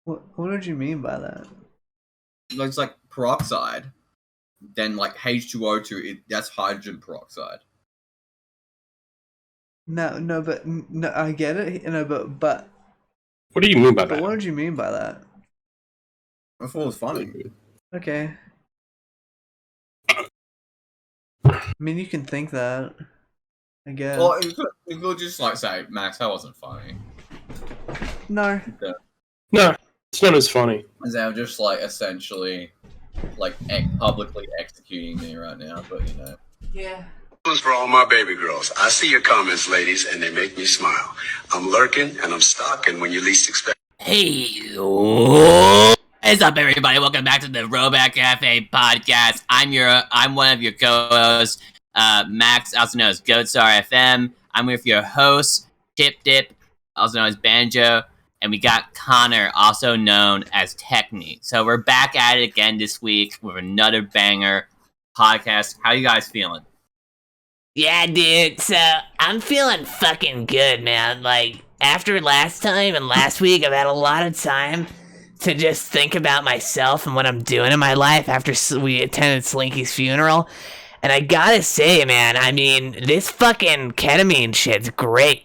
What did you mean by that? It's like peroxide. Then like H2O2, that's hydrogen peroxide. No, I get it. But What do you mean by but that? what did you mean by that? I thought it was funny. Okay. I mean, you can think that. I guess. Well, you could just like say, Max, that wasn't funny. No. No, it's not as funny. And they're just like essentially like publicly executing me right now, but you know. Yeah. For all my baby girls. I see your comments, ladies, and they make me smile. I'm lurking and I'm stalking when you least expect. Hey, what's up, everybody? Welcome back to the Robo-Café podcast. I'm one of your co-hosts, Max, also known as Goatstar FM. I'm with your host, Tip Dip, also known as Banjo, and we got Connor, also known as Technique. So we're back at it again this week with another banger podcast. How you guys feeling? Yeah, dude, so I'm feeling fucking good, man. Like, after last time and last week, I've had a lot of time to just think about myself and what I'm doing in my life after we attended Slinky's funeral. And I gotta say, man, I mean, this fucking ketamine shit's great.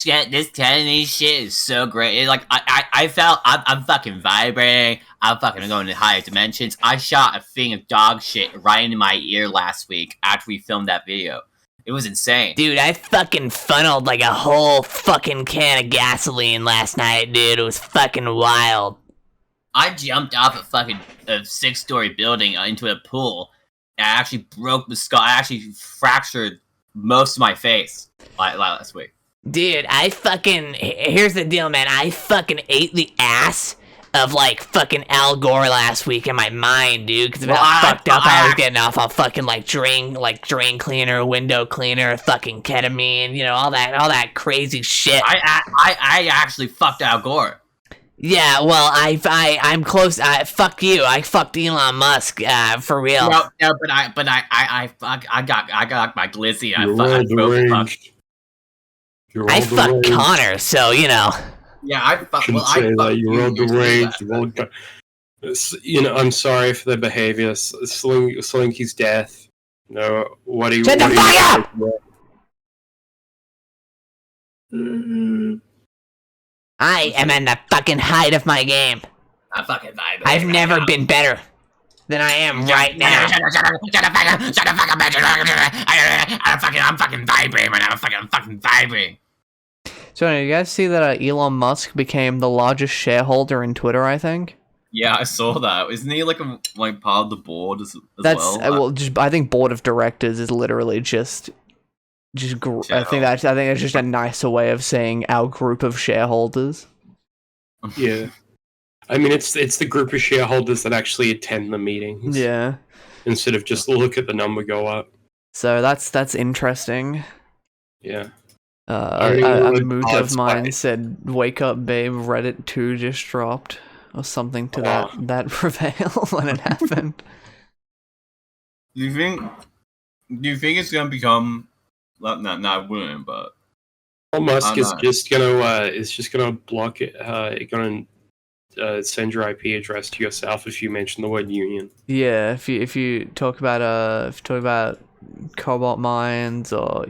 Yeah, this ketamine shit is so great. It's like I felt I'm fucking vibrating. I'm fucking going to higher dimensions. I shot a thing of dog shit right into my ear last week after we filmed that video. It was insane. Dude, I fucking funneled like a whole fucking can of gasoline last night, dude. It was fucking wild. I jumped off a 6-story building into a pool. And I actually broke the skull. I actually fractured most of my face last week. Dude, here's the deal, man. I fucking ate the ass of, like, fucking Al Gore last week in my mind, dude. Because of how fucked up I was getting off of fucking, drain cleaner, window cleaner, fucking ketamine, you know, all that crazy shit. I actually fucked Al Gore. Yeah, well, I'm close. Fuck you. I fucked Elon Musk, for real. No, but I got my glizzy. I broke. I fucked Connor, so, you know. Yeah, I fucked. Well, I fucked you're on the range. You know, I'm sorry for the behavior. Slinky's death. No, what do you? Shut the fuck up! I am in the fucking height of my game. I fucking vibe. I've never been better than I am right now. Shut the fuck up, I'm fucking vibrating right now. I'm fucking vibrating. So, you guys see that Elon Musk became the largest shareholder in Twitter, I think? Yeah, I saw that. Isn't he like part of the board as That's, well? I think board of directors is literally I think that's just a nicer way of saying our group of shareholders. Yeah. I mean, it's the group of shareholders that actually attend the meetings. Yeah. Instead of just look at the number go up. So that's interesting. Yeah. A mood of mine said, "Wake up, babe. Reddit 2 just dropped," or something to that prevail when it happened. Do you think it's gonna become? No, I wouldn't. But Elon Musk is just gonna block it. Gonna send your IP address to yourself if you mention the word union. Yeah, if you talk about cobalt mines or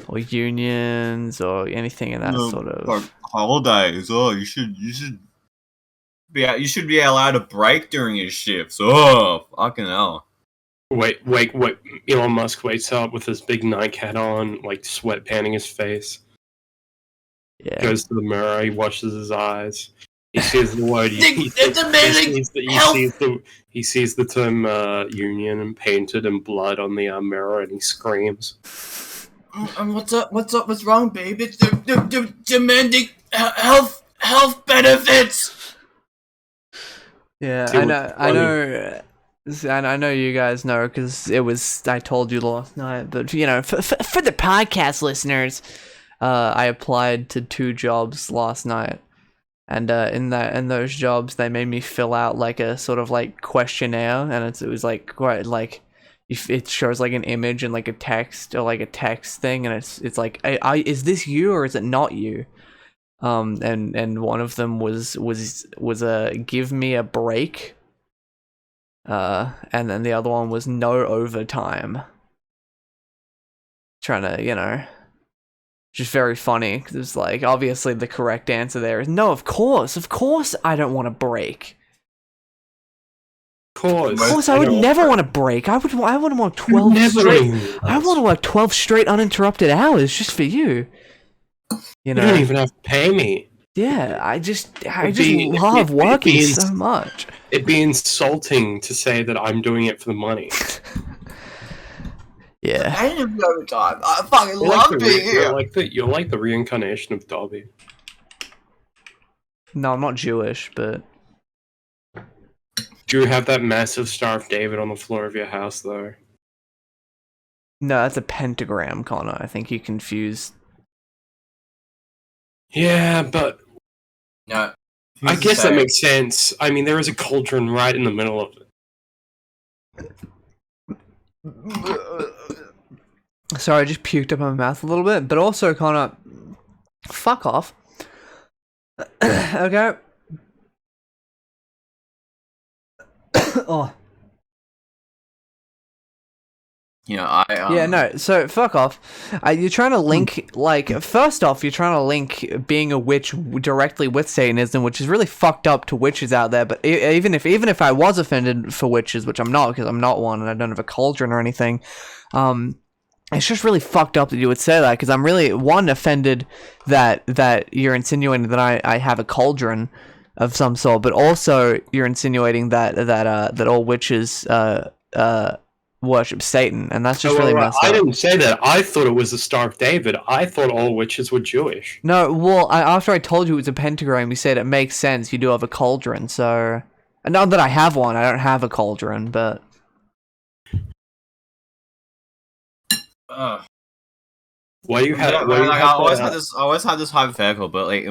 or unions or anything in that sort of like holidays. Oh, you should be allowed to break during your shifts. Oh, fucking hell. Wait. Elon Musk wakes up with his big Nike hat on, like sweat panning his face. Yeah. Goes to the mirror, he washes his eyes. He sees the word. He sees the term union painted in blood on the mirror, and he screams. And what's up? What's wrong, babe? It's they're demanding health benefits. Yeah, I know. And I know you guys know because I told you last night, but for the podcast listeners, I applied to 2 jobs last night, and in those jobs they made me fill out like a sort of like questionnaire, and it was like quite like it shows like an image and like a text or like a text thing, and it's like, is this you or is it not you? and one of them was a give me a break. And then the other one was no overtime. Trying to, just very funny, because it's like, obviously the correct answer there is no, of course I don't want a break. Of course, I would never want a break. I want to work 12 straight. I want to work 12 straight uninterrupted hours just for you. You don't even have to pay me. Yeah, I just love working so much. It'd be insulting to say that I'm doing it for the money. Yeah. I didn't have overtime. I fucking love being here. You're like the reincarnation of Dobby. No, I'm not Jewish, but... Do you have that massive Star of David on the floor of your house, though? No, that's a pentagram, Connor. I think you confused... Yeah, but... No. I guess that makes sense. I mean, there is a cauldron right in the middle of it. Sorry, I just puked up my mouth a little bit, but also, Connor, fuck off. Okay. Oh. Yeah, no, so fuck off. You're trying to link, first off, you're trying to link being a witch directly with Satanism, which is really fucked up to witches out there, but even if I was offended for witches, which I'm not, because I'm not one, and I don't have a cauldron or anything, it's just really fucked up that you would say that, because I'm really, one, offended that you're insinuating that I have a cauldron of some sort, but also you're insinuating that all witches, worship Satan, and that's just really messed up. I didn't say that. I thought it was the Star of David. I thought all witches were Jewish. No, well, after I told you it was a pentagram, you said it makes sense. You do have a cauldron, so... And not that I have one. I don't have a cauldron, but... Why you had? I always had this hypothetical, but I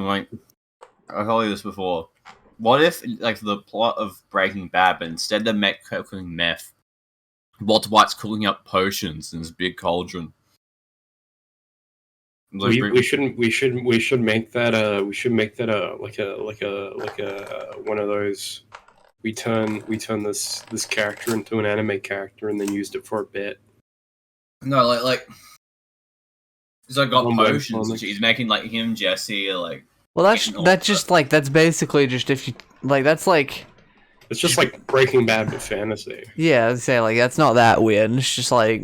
told you this before. What if the plot of Breaking Bad, but instead of cooking meth, Walter White's cooking up potions in this big cauldron? We should make that one of those. We turn this character into an anime character and then used it for a bit. No, he's got potions. He's making him, Jesse, Well, that's basically just if you that's It's just like Breaking Bad with fantasy. Yeah, I'd say that's not that weird. It's just I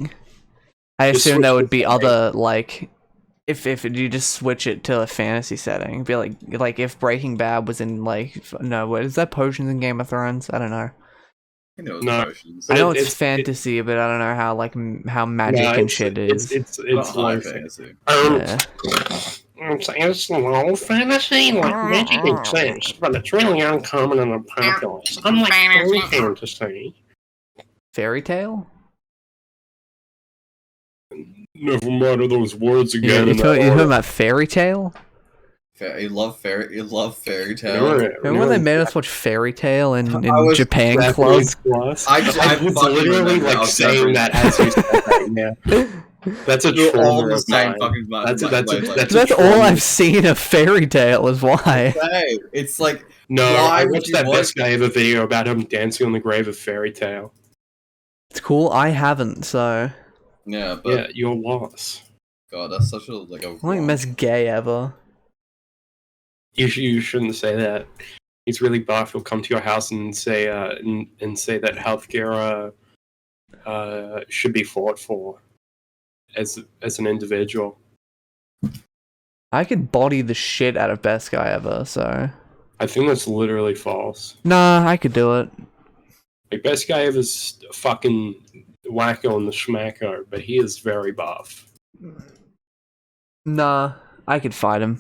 assume there would be other if you just switch it to a fantasy setting, it'd be like if Breaking Bad was in no, what is that, potions in Game of Thrones? I don't know. Potions. I know it's fantasy, but I don't know how magic and shit is. It's like fantasy. It's low fantasy, magic exists, but it's really uncommon and unpopular. Unlike fairy fantasy. Fairy tale? Never mind those words again. You're talking about fairy tale? You love fairy tale. Remember when they made us watch Fairy Tale in Japan Club? I was literally saying that as you said that. Yeah. That's a trauma of mine. That's all I've seen of Fairy Tale is why. It's no, I watched that Best Guy Ever video about him dancing on the grave of Fairy Tale. It's cool. I haven't, so. Yeah, but yeah, your loss. God, that's such a I think best gay ever. You shouldn't say that. He's really buff. He'll come to your house and say that healthcare should be fought for as an individual. I could body the shit out of best guy ever, so. I think that's literally false. Nah, I could do it. Best guy ever's fucking wacko and the schmacko, but he is very buff. Nah, I could fight him.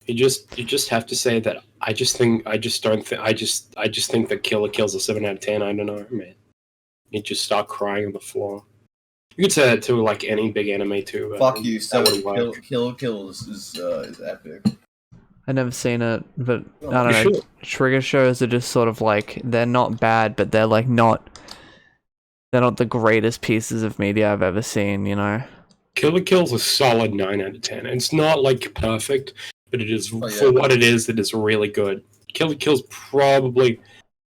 You just have to say that. I just think that Killer kills a 7 out of 10. I don't know, man. You just start crying on the floor. You could say that to any big anime too. Fuck you, so Kill is epic. I've never seen it, but I don't know. Trigger shows are just sort of they're not bad, but they're they're not the greatest pieces of media I've ever seen, you know. Killer Kill's a solid 9 out of 10. It's not perfect. but it is yeah. for what it is really good. Kill la Kill's probably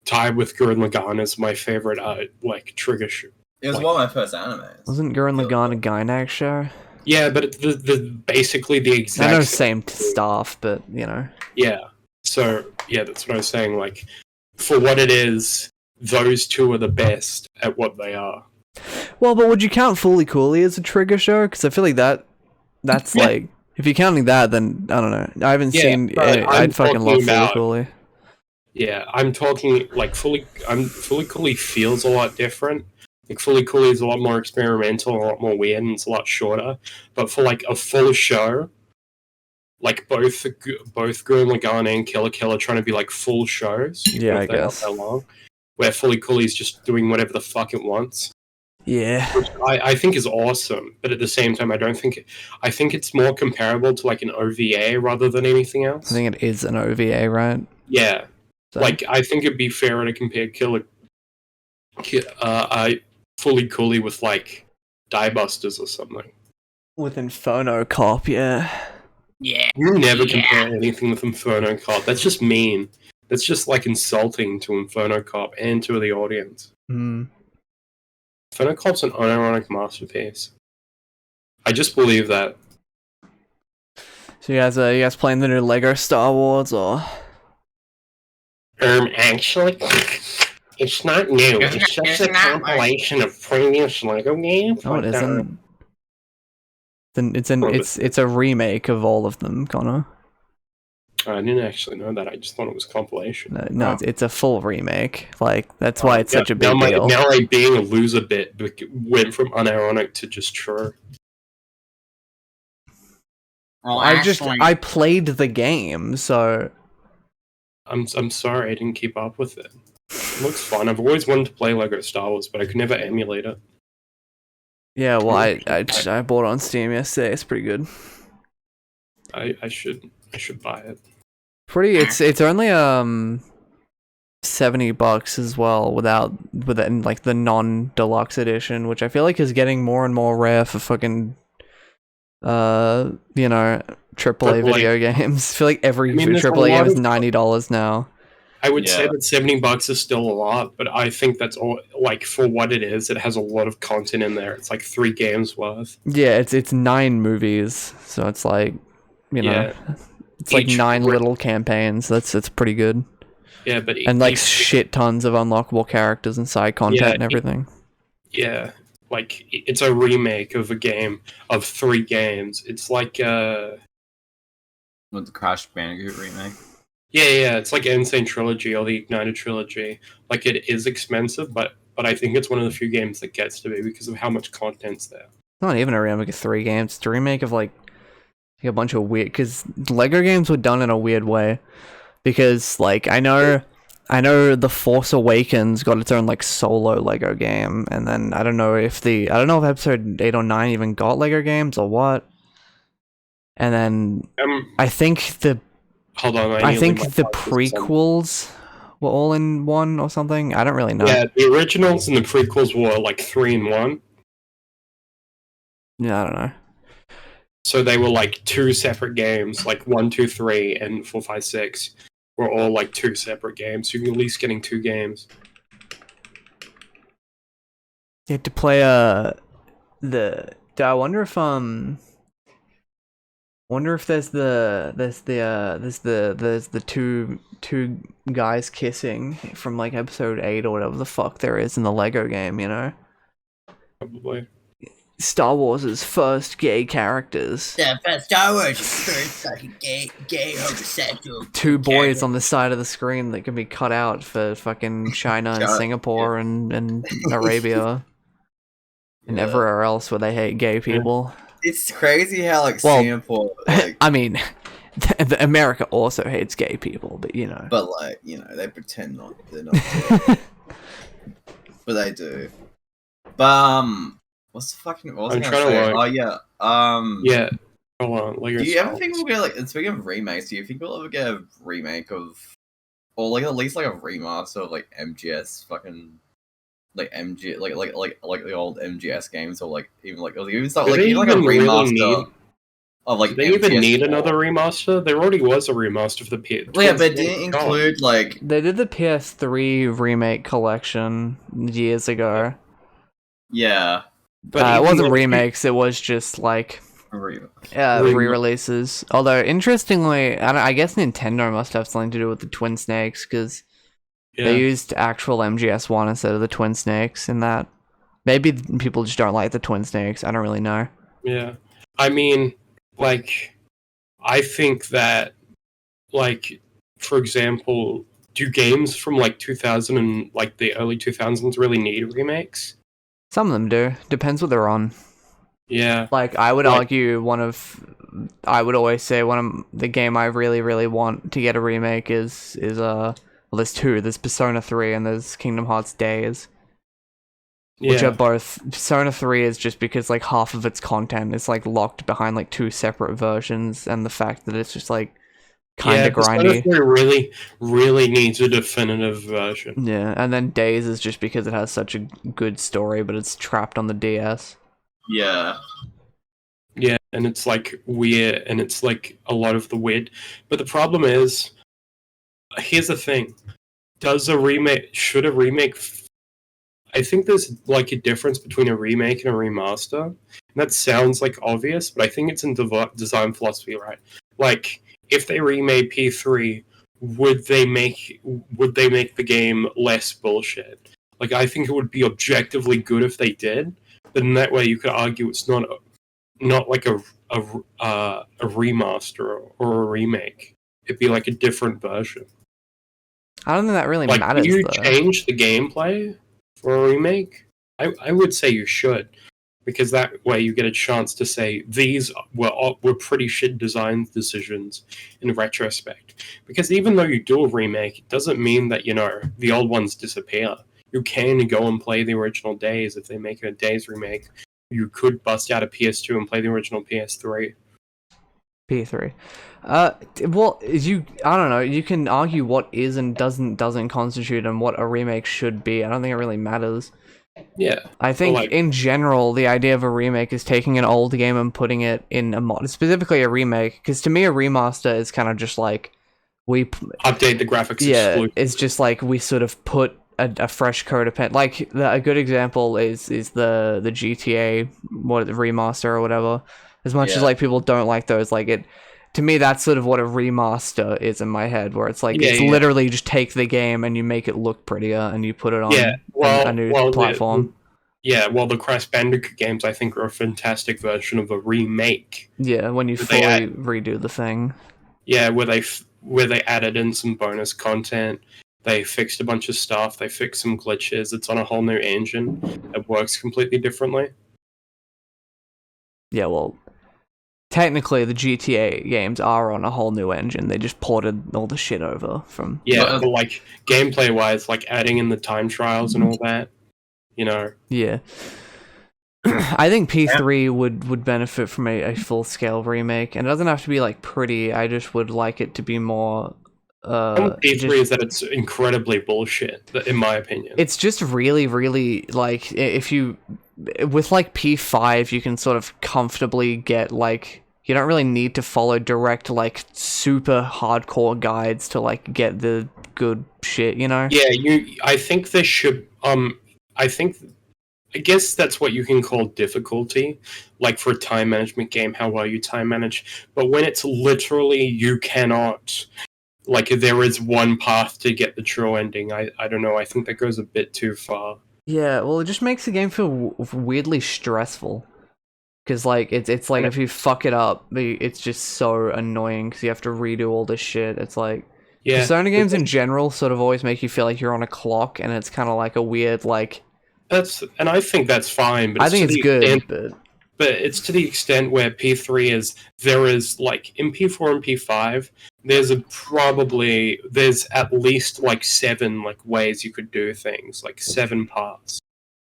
tied with Gurren Lagann as my favorite like trigger shoot. It was Like- one of my first animes. Wasn't Gurren Lagann a Gynax show? Yeah, but the basically the exact I know same staff, but you know. Yeah. So yeah, that's what I was saying. Like, for what it is, those two are the best at what they are. Well, but would you count Fully Cooley as a trigger show? Because I feel like that's Yeah. like, if you're counting that, then I don't know. I haven't Yeah, seen. but I'd fucking talking love Fully about- Cooley. Yeah, I'm talking like Fully Cooley feels a lot different. Like Fully Cooley is a lot more experimental, a lot more weird, and it's a lot shorter. But for like a full show, like both Gurren Lagann and Kill la Kill are trying to be like full shows. even Yeah, if I they're not guess. that long. Where Fully Cooley's just doing whatever the fuck it wants. Yeah. Which I think is awesome, but at the same time, I think it's more comparable to like an OVA rather than anything else. I think it is an OVA, right? Yeah, So, like I think it'd be fairer to compare Fully Cooley with like Die Busters or something. with Inferno Cop, yeah. Yeah. You never Yeah. compare anything with Inferno Cop. That's just mean. That's just like insulting to Inferno Cop and to the audience. Mm. Inferno Cop's an unironic masterpiece. I just believe that. So you guys playing the new Lego Star Wars or? Actually, it's not new. It's It's not- just it's a not compilation of previous Lego games. No, it isn't. Then it's a remake of all of them, Connor. I didn't actually know that. I just thought it was a compilation. No, it's a full remake. Like that's why it's such a big now deal. Now I being a loser bit went from unironic to just true. Well, I played the game, so I'm sorry I didn't keep up with it. It looks fun. I've always wanted to play Lego Star Wars, but I could never emulate it. yeah. Well, I bought it on Steam yesterday. It's pretty good. I should buy it. It's only $70 as well with it, like the non-deluxe edition, which I feel like is getting more and more rare for fucking AAA video games. I feel like every there's a AAA game lot is of- $90 now. I would say Yeah. that $70 is still a lot, but I think that's all like for what it is. It has a lot of content in there. It's like 3 games worth. Yeah, it's 9 movies, so it's like Yeah. it's like Each 9 re- little campaigns. That's pretty good. Yeah, but And like each- shit tons of unlockable characters and side content Yeah, and everything. yeah, like it's a remake of a game of 3 games. It's like With the Crash Bandicoot remake. yeah, it's like Insane Trilogy or the Ignited Trilogy. Like it is expensive, but I think it's one of the few games that gets to be because of how much content's there. It's not even a remake of 3 games. It's a remake of like a bunch of weird, because Lego games were done in a weird way. Because like I know The Force Awakens got its own like solo Lego game, and then I don't know if episode 8 or 9 even got Lego games or what. And then I think Hold on, I think nearly the went past this. prequels were all in one or something. I don't really know. Yeah, the originals and the prequels were like 3 in 1. Yeah, I don't know. So they were like 2 separate games, like 1, 2, 3, and 4, 5, 6 were all like 2 separate games. So you're at least getting 2 games. You had to play I wonder if there's the two guys kissing from like episode 8 or whatever the fuck there is in the Lego game, you know? Probably. Star Wars' first gay characters. The first Star Wars is first fucking gay homosexual. 2 boys on the side of the screen that can be cut out for fucking China and Got it, Singapore and Arabia and Yeah. everywhere else where they hate gay people. It's crazy how like Well, Singapore, like, I mean, America also hates gay people, but you know. but like they pretend they're not, but they do. But what's the fucking? What was I I'm gonna trying to say? look. Oh yeah. Yeah. Hold on. Lego Do you Star ever think Wars. we'll get like? Speaking of remakes, do you think we'll ever get a remake of, or like at least like a remaster of like MGS fucking, like MG like the old MGS games, or like even like even stuff Do like they even like a even really remaster. need- of like. Do they even need PS4. another remaster? There already was a remaster for the PS. Well, yeah, but it didn't include like. They did the PS3 remake collection years ago. Yeah. But it wasn't remakes. It was just like re-releases. Although interestingly, I guess Nintendo must have something to do with the Twin Snakes because they used actual MGS1 instead of the Twin Snakes in that. Maybe people just don't like the Twin Snakes. I don't really know. Yeah. I mean, like, I think that, like, for example, do games from, like, 2000 and, like, the early 2000s really need remakes? Some of them do. Depends what they're on. Yeah. Like, I would argue I would always say one of the game I really, really want to get a remake is well, there's two. There's Persona 3 and there's Kingdom Hearts Days. Which are both Persona 3 is just because like half of its content is like locked behind like two separate versions, and the fact that it's just like kind of grindy. Persona 3 really needs a definitive version. Yeah, and then Days is just because it has such a good story, but it's trapped on the DS. Yeah. Yeah, and it's like weird, and it's like a lot of the weird. But the problem is, here's the thing: should a remake? I think there's like a difference between a remake and a remaster. And that sounds like obvious, but I think it's in design philosophy, right? Like, if they remade P3, would they make the game less bullshit? Like, I think it would be objectively good if they did. But in that way, you could argue it's not like a remaster or a remake. It'd be like a different version. I don't think that really like, matters. Do you though. change the gameplay for a remake? I would say you should, because that way you get a chance to say these were pretty shit design decisions in retrospect. Because even though you do a remake, it doesn't mean that the old ones disappear. You can go and play the original Days if they make a Days remake. You could bust out a PS2 and play the original PS3. P3. Well, I don't know. You can argue what is and doesn't constitute and what a remake should be. I don't think it really matters. Yeah. I think in general, the idea of a remake is taking an old game and putting it in a mod, specifically a remake. Because to me, a remaster is kind of just like update the graphics. Yeah, it's just like we sort of put a fresh coat of paint. Like a good example is the GTA remaster or whatever. As much as like people don't like those, like it. To me, that's sort of what a remaster is in my head, where it's like literally just take the game and you make it look prettier and you put it on a new platform. The Crash Bandicoot games, I think, are a fantastic version of a remake. Yeah, when you fully redo the thing. Yeah, where they added in some bonus content, they fixed a bunch of stuff, they fixed some glitches. It's on a whole new engine that works completely differently. Yeah, well, technically the GTA games are on a whole new engine. They just ported all the shit over from... Yeah, but like gameplay-wise, like adding in the time trials and all that, Yeah. I think P3 would benefit from a full-scale remake, and it doesn't have to be like pretty. I just would like it to be more... P3 is that it's incredibly bullshit, in my opinion. It's just really, really, like, if you... With, like, P5, you can sort of comfortably get, like... You don't really need to follow direct, like, super hardcore guides to, like, get the good shit, Yeah, I think there should... I guess that's what you can call difficulty. Like, for a time management game, how well you time manage. But when it's literally you cannot... Like, there is one path to get the true ending. I don't know. I think that goes a bit too far. Yeah, well, it just makes the game feel weirdly stressful. Because, like, it's like if you fuck it up, it's just so annoying because you have to redo all this shit. It's like... Yeah. Persona games in general sort of always make you feel like you're on a clock, and it's kind of like a weird, like... And I think that's fine. But I think it's good, but it's to the extent where P3 is... There is, like, in P4 and P5... There's at least like 7 like ways you could do things, like 7 parts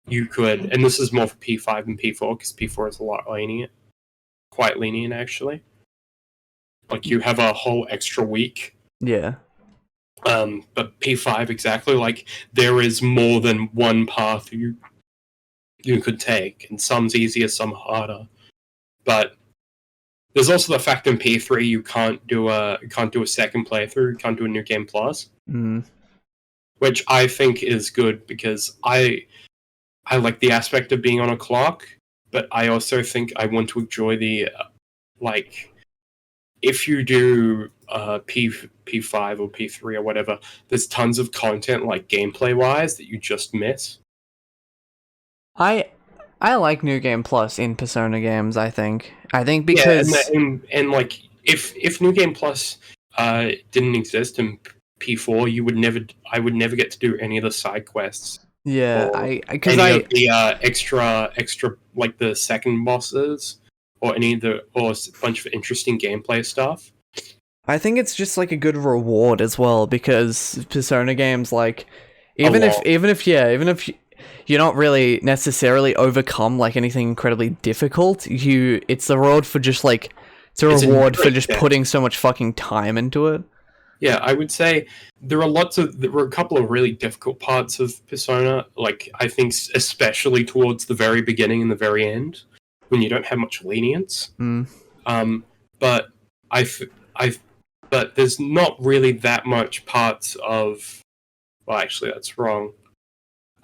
you could, and this is more for P5 than P4 because P4 is a lot lenient, quite lenient actually. Like you have a whole extra week. Yeah. But P5 exactly, like there is more than one path you could take, and some's easier, some harder. But There's also the fact in P3 you can't do a second playthrough, you can't do a new game plus, which I think is good because I like the aspect of being on a clock, but I also think I want to enjoy the like if you do P5 or P3 or whatever, there's tons of content like gameplay wise that you just miss. I like New Game Plus in Persona games. I think because and like if New Game Plus didn't exist in P4, I would never get to do any of the side quests. Yeah, Or because any of the extra like the second bosses or any of the or a bunch of interesting gameplay stuff. I think it's just like a good reward as well because Persona games like even if you're not really necessarily overcome like anything incredibly difficult, it's a reward for just like it's a reward for just putting so much fucking time into it. Yeah, I would say there were a couple of really difficult parts of Persona, like I think especially towards the very beginning and the very end when you don't have much lenience. But but there's not really that much parts of. Well, actually, that's wrong.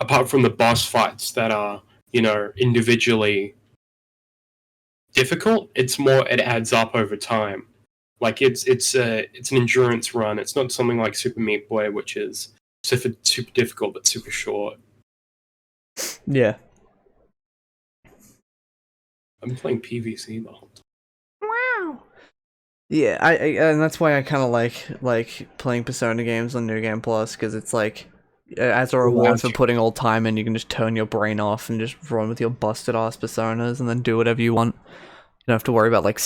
Apart from the boss fights that are, individually difficult, it's more it adds up over time. Like it's an endurance run. It's not something like Super Meat Boy, which is super difficult but super short. Yeah. I'm playing PVC the whole time. Wow. Yeah, I and that's why I kind of like playing Persona games on New Game Plus because it's like as a reward for putting all time in, you can just turn your brain off and just run with your busted ass Personas and then do whatever you want. You don't have to worry about like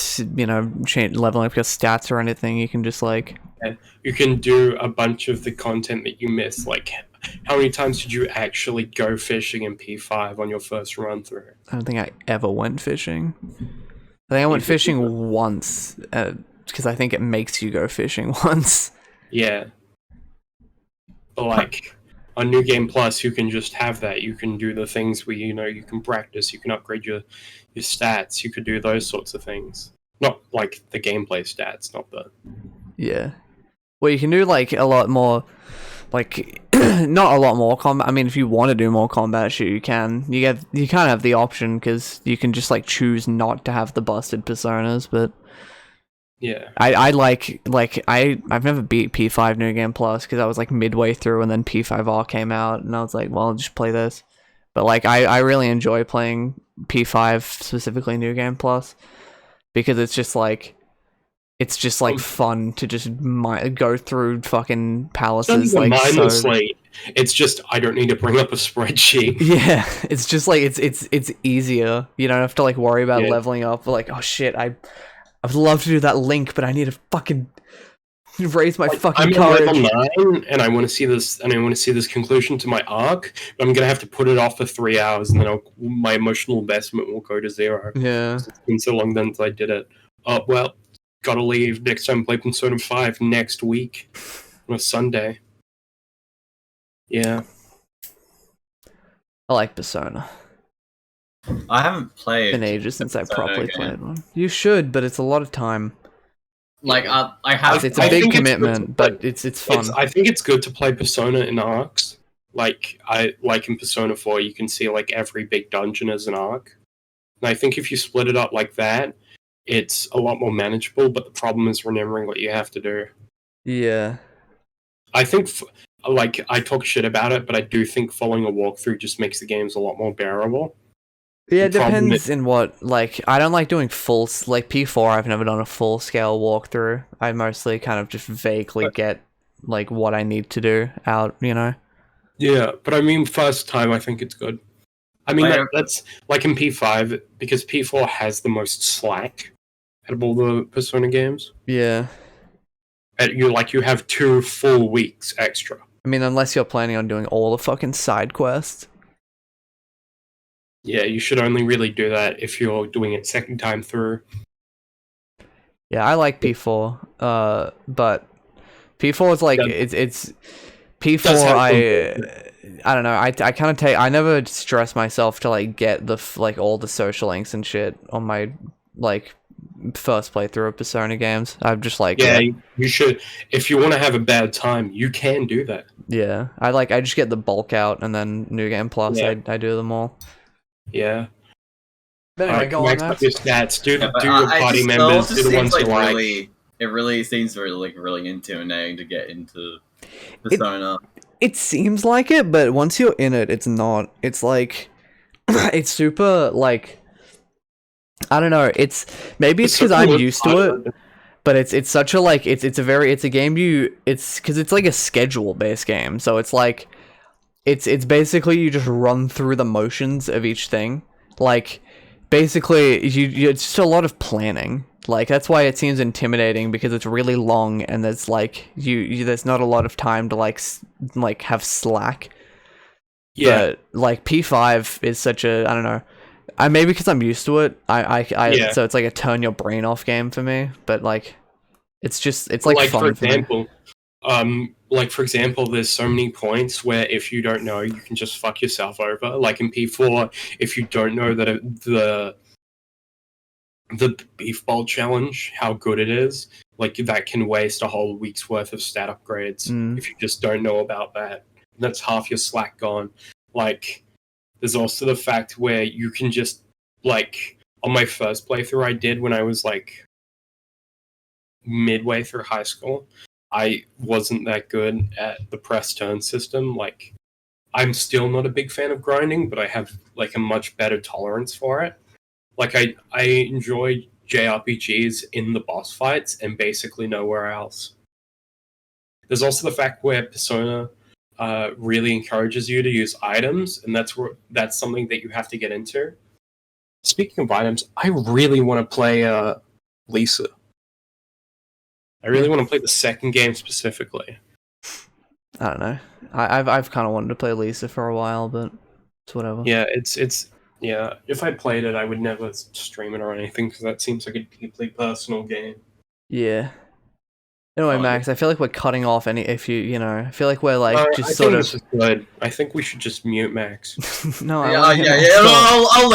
leveling up your stats or anything. You can just like you can do a bunch of the content that you miss. Like, how many times did you actually go fishing in P5 on your first run through? I don't think I ever went fishing. I think I went fishing once because I think it makes you go fishing once. Yeah, but like on New Game Plus, you can just have that. You can do the things where you can practice. You can upgrade your stats. You could do those sorts of things. Not like the gameplay stats, not the. Yeah. Well, you can do like a lot more, like not a lot more combat. I mean, if you want to do more combat, sure you can. You kind of have the option because you can just like choose not to have the busted personas, but. Yeah, I've never beat P5 New Game Plus because I was like midway through and then P5R came out and I was like, well, I'll just play this. But like I really enjoy playing P5 specifically New Game Plus because it's just like fun to just go through fucking palaces like mindlessly. It's just I don't need to bring up a spreadsheet. Yeah, it's just like it's easier. You don't have to like worry about leveling up. Like, oh shit, I would love to do that link, but I need to fucking raise my fucking courage. I'm on level 9, and I want to see this, conclusion to my arc. But I'm gonna have to put it off for 3 hours, and then my emotional investment will go to 0. Yeah, it's been so long since I did it. Oh well, gotta leave. Next time, play Persona 5 next week on a Sunday. Yeah, I like Persona. I haven't played. It's been ages since I properly played one. You should, but it's a lot of time. Like I have. It's a big commitment, but it's fun. I think it's good to play Persona in arcs. Like in Persona 4, you can see like every big dungeon as an arc. And I think if you split it up like that, it's a lot more manageable. But the problem is remembering what you have to do. Yeah. I think I talk shit about it, but I do think following a walkthrough just makes the games a lot more bearable. Yeah, it depends in what, like, I don't like doing like, P4, I've never done a full-scale walkthrough. I mostly kind of just vaguely get, like, what I need to do out, Yeah, but I mean, first time, I think it's good. I mean, that's, like, in P5, because P4 has the most slack out of all the Persona games. Yeah. You have 2 full weeks extra. I mean, unless you're planning on doing all the fucking side quests. Yeah, you should only really do that if you're doing it second time through. Yeah, I like P4, but P4 is like it's P4. I don't know. I kind of I never stress myself to like get the all the social links and shit on my like first playthrough of Persona games. I'm just like, Yeah, you should. If you want to have a bad time, you can do that. yeah. I just get the bulk out and then New Game Plus. Yeah. I do them all. Yeah. But anyway, go on, Max Max. up your stats. Do Yeah, but your I party just, members. it Do just the ones seems you like like. really, it really seems really intimidating to get into Persona. It seems like it, but once you're in it, it's not. It's like, it's super like, I don't know. It's maybe it's because I'm used to it, but it's such a like it's a game it's because it's like a schedule based game, so it's like it's basically you just run through the motions of each thing. Like basically you it's just a lot of planning. Like that's why it seems intimidating, because it's really long and there's like you there's not a lot of time to like have slack. Yeah. But like P5 is such a, I don't know. Maybe because I'm used to it. Yeah. So it's like a turn your brain off game for me. But like, it's like fun for example, for example, there's so many points where if you don't know, you can just fuck yourself over. Like in P4, if you don't know that the beef bowl challenge, how good it is, like that can waste a whole week's worth of stat upgrades if you just don't know about that. That's half your slack gone. Like, there's also the fact where you can just, like, on my first playthrough I did when I was, like, midway through high school, I wasn't that good at the press turn system. Like, I'm still not a big fan of grinding, but I have, like, a much better tolerance for it. Like, I enjoy JRPGs in the boss fights and basically nowhere else. There's also the fact where Persona really encourages you to use items, and that's something that you have to get into. Speaking of items, I really want to play Lisa. I really want to play the second game specifically. I don't know. I've kind of wanted to play Lisa for a while, but it's whatever. Yeah, it's yeah. If I played it, I would never stream it or anything, because that seems like a deeply personal game. Yeah. Anyway, Max, I feel like we're cutting off I feel like we're like just I sort think of. this is good. I think we should just mute Max. No, I'll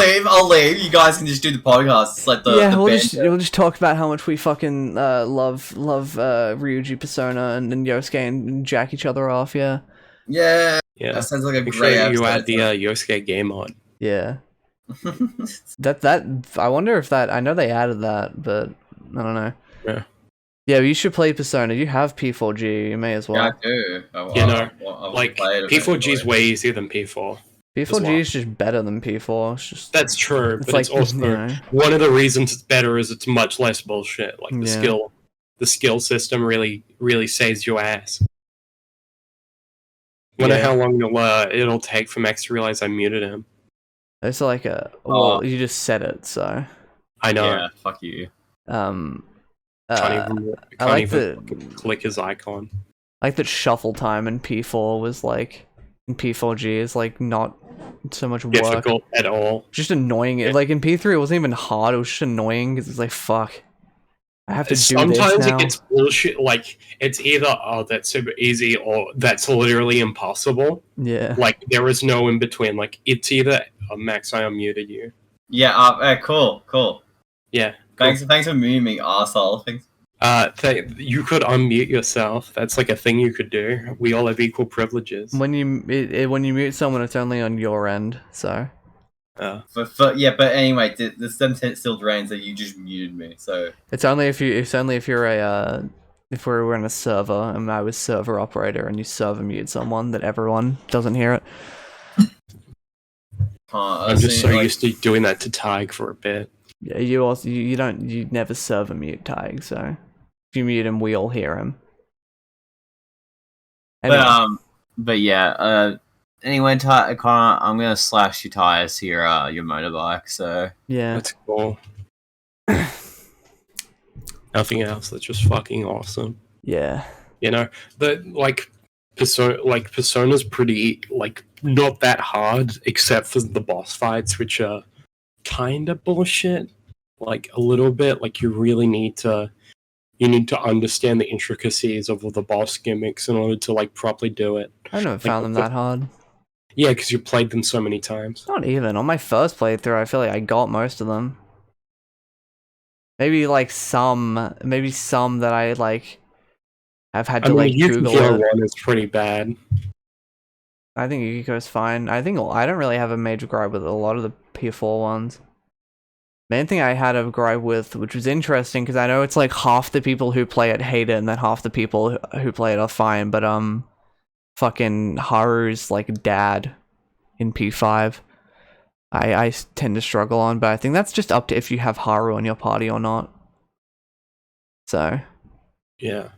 leave. You guys can just do the podcast. It's like we'll just talk about how much we fucking love Ryuji Persona and Yosuke and jack each other off. Yeah. Yeah. Yeah, That sounds like a make great sure you episode. add the Yosuke game on. Yeah. That I wonder if that, I know they added that, but I don't know. Yeah. Yeah, you should play Persona. You have P4G. You may as well. Yeah, I do. Like P4G is way easier than P4. P4G is just better than P4. It's just That's true, It's but like, it's also you know. one of the reasons it's better is it's much less bullshit. Like Yeah. the skill system really saves your ass. Wonder Yeah. how long it'll take for Max to realize I muted him. it's like you just said it, so I know. Yeah, fuck you. Can't even I like fucking click his icon. like that shuffle time in P4 was like in P4G is like not so much work. Difficult at all. Just annoying. Yeah. Like in P3 it wasn't even hard, it was just annoying because it's like fuck. I have to do Sometimes this now. it gets bullshit. Like it's either that's super easy or that's literally impossible. Yeah. Like there is no in between. Like it's either Max, I unmuted you. Yeah. Cool. Yeah. Thanks for muting me, arsehole. Thanks. You could unmute yourself. That's like a thing you could do. We all have equal privileges. When you mute someone, it's only on your end. So. But anyway, the sentence still drains that you just muted me. So It's only if you're a if we're in a server and I was server operator and you server mute someone that everyone doesn't hear it. I'm just so used to doing that to Tadhg for a bit. Yeah, you never server mute Tadhg, so if you mute him, we all hear him. Anyway. But yeah. Anyway, Connor, I'm gonna slash your tires here, your motorbike. So Yeah. That's cool. Nothing else. That's just fucking awesome. Yeah. You know, Persona's pretty not that hard, except for the boss fights, which are kind of bullshit. Like a little bit. Like you need to understand the intricacies of all the boss gimmicks in order to properly do it. I never found them that hard. Yeah, because you played them so many times. Not even. On my first playthrough, I feel like I got most of them. Maybe like some that I like have had I to mean, like the Google Yukio it. one is pretty bad. I think Yukiko's fine. I don't really have a major gripe with a lot of the P4 ones. Main thing I had a gripe with, which was interesting, because I know it's like half the people who play it hate it, and then half the people who play it are fine. But fucking Haru's like dad in P5, I tend to struggle on. But I think that's just up to if you have Haru on your party or not. So Yeah.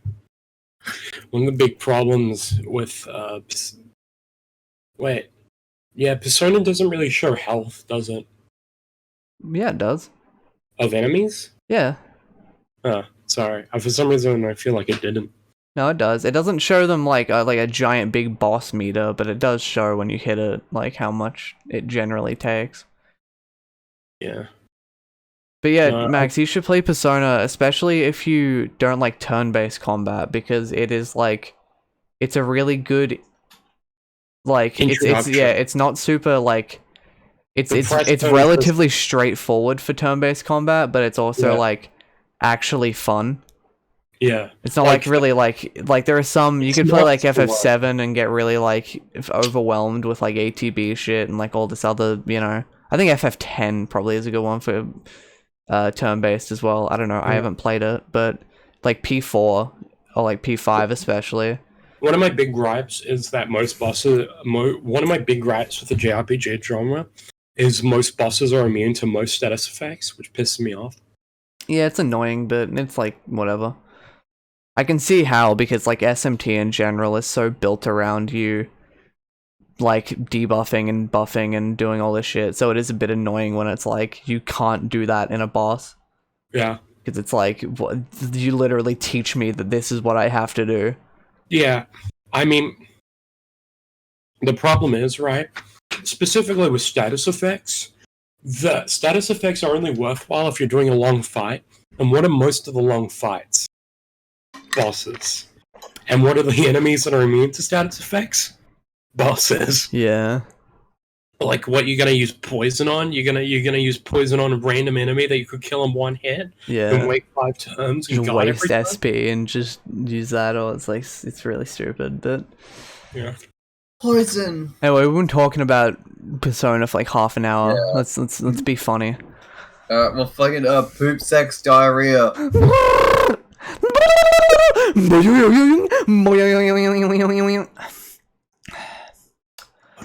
One of the big problems with Persona doesn't really show health, does it? yeah, it does. Of enemies? Yeah. Oh, sorry. For some reason, I feel like it didn't. No, it does. It doesn't show them like a giant big boss meter, but it does show when you hit it, like how much it generally takes. Yeah. But yeah, Max, you should play Persona, especially if you don't like turn-based combat, because it is like, it's a really good, like, it's not super like, it's relatively straightforward for turn-based combat, but it's also like actually fun. Yeah. It's not like really like there are some you could play like FF7 and get really like overwhelmed with like ATB shit and like all this other, you know. I think FF10 probably is a good one for turn-based as well. I don't know. I haven't played it, but like P4 or like P5 especially. One of my big gripes is that most bosses. One of my big gripes with the JRPG genre is most bosses are immune to most status effects, which pisses me off. Yeah, it's annoying, but it's like whatever. I can see how, because like SMT in general is so built around you like debuffing and buffing and doing all this shit, so it is a bit annoying when it's like you can't do that in a boss. Yeah. Because it's like, what, you literally teach me that this is what I have to do. Yeah. I mean, the problem is, right, specifically with status effects, the status effects are only worthwhile if you're doing a long fight. And what are most of the long fights? Bosses. And what are the enemies that are immune to status effects? Bosses. Yeah. Like, what, you're gonna use poison on? You're gonna use poison on a random enemy that you could kill in one hit? Yeah. And wait 5 turns and just waste SP and just use that, or it's like, it's really stupid, but... Yeah. Poison! Anyway, we've been talking about Persona for like half an hour. Yeah. Let's be funny. Well, fucking, poop, sex, diarrhea.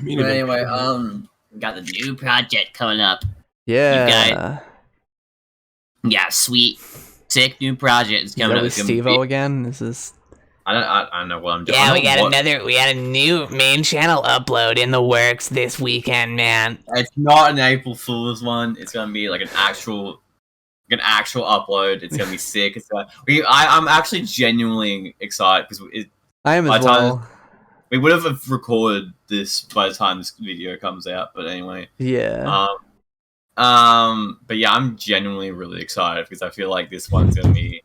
Anyway, we got the new project coming up. Yeah. Yeah, sweet, sick new project is coming up. With Steve-O again? This is... I don't know what I'm doing. Yeah, we got a new main channel upload in the works this weekend, man. It's not an April Fool's one. It's gonna be like an actual upload. It's gonna be sick. I'm actually genuinely excited because I am as well. We would have recorded this by the time this video comes out, but anyway. Yeah. But yeah, I'm genuinely really excited because I feel like this one's gonna be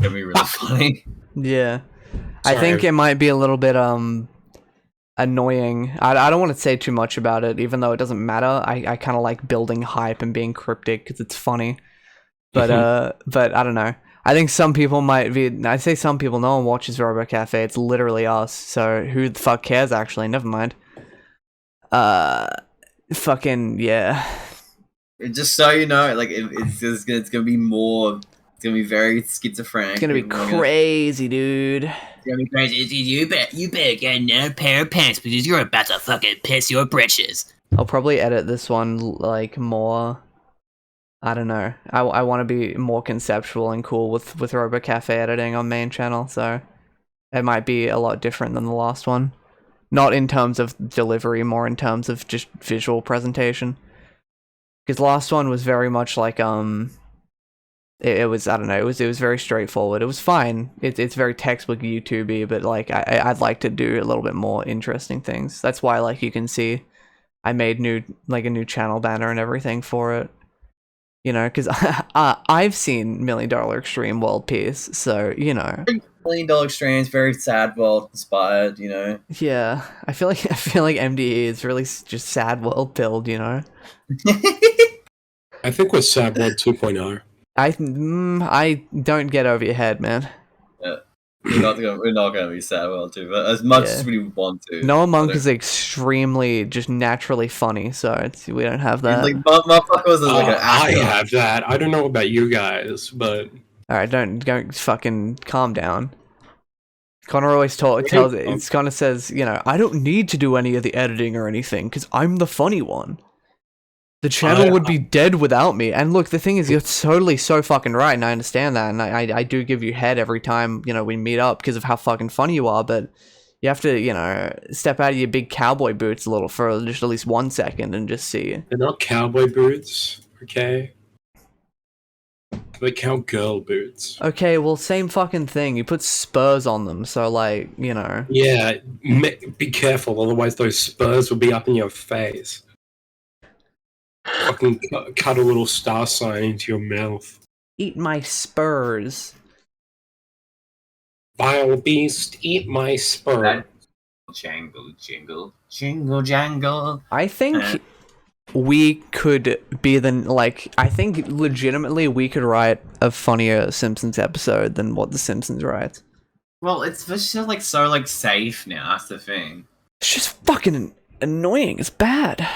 really funny. Yeah. Sorry. I think it might be a little bit annoying. I don't want to say too much about it, even though it doesn't matter. I kind of like building hype and being cryptic because it's funny. But I don't know. I think some people might be... I say some people, no one watches Robo-Café. It's literally us. So who the fuck cares, actually? Never mind. Fucking, yeah. Just so you know, like, it's gonna be more... It's gonna be very schizophrenic. It's gonna be crazy, dude. It's gonna be crazy. You better get another pair of pants because you're about to fucking piss your britches. I'll probably edit this one, like, more... I don't know. I want to be more conceptual and cool with Robo-Café editing on main channel, so it might be a lot different than the last one. Not in terms of delivery, more in terms of just visual presentation. Because last one was very much like, it was, I don't know, it was very straightforward. It was fine. It's very textbook YouTube-y, but like, I'd like to do a little bit more interesting things. That's why, like, you can see I made a new channel banner and everything for it. You know, because I've seen $1 Million Extreme World Peace, so, you know. $1 Million Extreme is very sad world inspired, you know. Yeah, I feel like MDE is really just sad world build, you know. I think with Sad World 2.0. I don't get over your head, man. We're not gonna be sad about it, but as much as we want to. Noah Monk is extremely just naturally funny, so we don't have that. Like motherfucker was like an I actor. have that. I don't know about you guys, but All right, don't fucking calm down. Connor always Connor says, I don't need to do any of the editing or anything because I'm the funny one. The channel would be dead without me. And look, the thing is, you're totally so fucking right, and I understand that, and I do give you head every time, we meet up because of how fucking funny you are, but you have to, step out of your big cowboy boots a little for just at least 1 second and just see. They're not cowboy boots, okay? They're cowgirl boots. Okay, well, same fucking thing. You put spurs on them, so, like, Yeah, be careful, otherwise those spurs will be up in your face. Fucking cut a little star sign into your mouth. Eat my spurs. Vile beast, eat my spur. Jangle, jingle, jingle, jangle. I think we could be I think legitimately we could write a funnier Simpsons episode than what The Simpsons writes. Well, it's just like so like safe now. That's the thing. It's just fucking annoying. It's bad.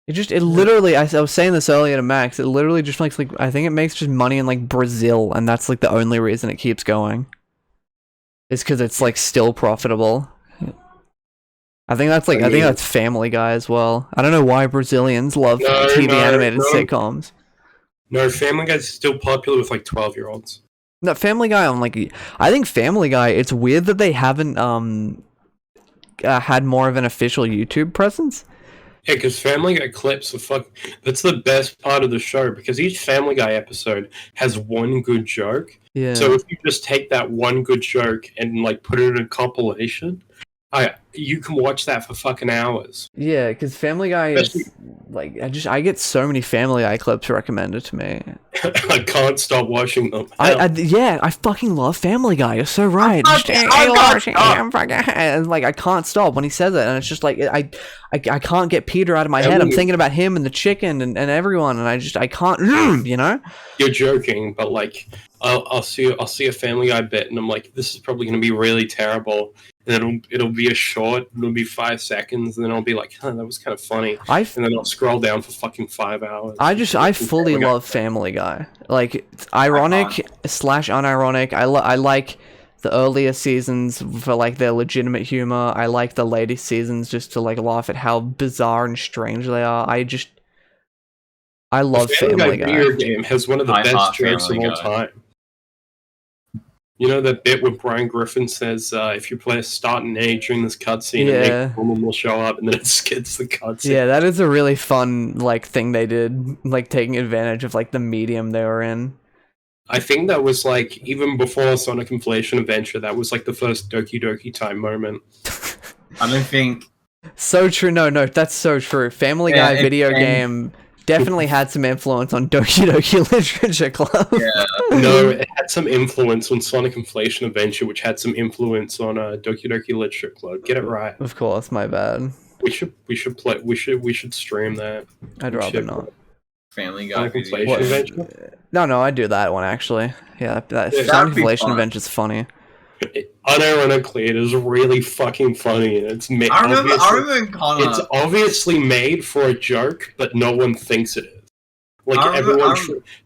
It literally, I was saying this earlier to Max, it literally just makes I think it makes just money in like Brazil, and that's like the only reason it keeps going. It's because it's like still profitable. I think that's Family Guy as well. I don't know why Brazilians love TV animated sitcoms. No, Family Guy's still popular with like 12-year-olds. No, Family Guy, I think Family Guy, it's weird that they haven't had more of an official YouTube presence. Yeah, because Family Guy clips that's the best part of the show, because each Family Guy episode has one good joke. Yeah. So if you just take that one good joke and like put it in a compilation, you can watch that for fucking hours. Yeah, because Family Guy is like I get so many Family Guy clips recommended to me. I can't stop watching them. I fucking love Family Guy. You're so right. And like I can't stop when he says it, and it's just like I can't get Peter out of my head. I'm thinking about him and the chicken and everyone, and I can't. You're joking, but like I'll see a Family Guy bit, and I'm like, this is probably gonna be really terrible. And it'll be a short, it'll be 5 seconds, and then I'll be like, that was kind of funny. And then I'll scroll down for fucking 5 hours. I fully love Family Guy. Like, it's ironic / unironic. I like the earlier seasons for like their legitimate humor. I like the later seasons just to like laugh at how bizarre and strange they are. I love Family Guy. Video game has one of the best jokes of all time. You know that bit where Brian Griffin says, if you play a start and A during this cutscene, a woman will show up, and then it skips the cutscene. Yeah, that is a really fun like thing they did, like taking advantage of like the medium they were in. I think that was like, even before Sonic Inflation Adventure, that was like the first Doki Doki time moment. I don't think... So true, no, that's so true. Family Guy video game... definitely had some influence on Doki Doki Literature Club. Yeah. No, it had some influence on Sonic Inflation Adventure, which had some influence on Doki Doki Literature Club. Get it right. Of course, my bad. We should stream that. I'd rather not. Family Guy Sonic Inflation Adventure? No, I do that one actually. Yeah, Sonic Inflation Adventure is funny. Unironically, it is really fucking funny, and it's made. I remember Connor. It's obviously made for a joke, but no one thinks it is. Like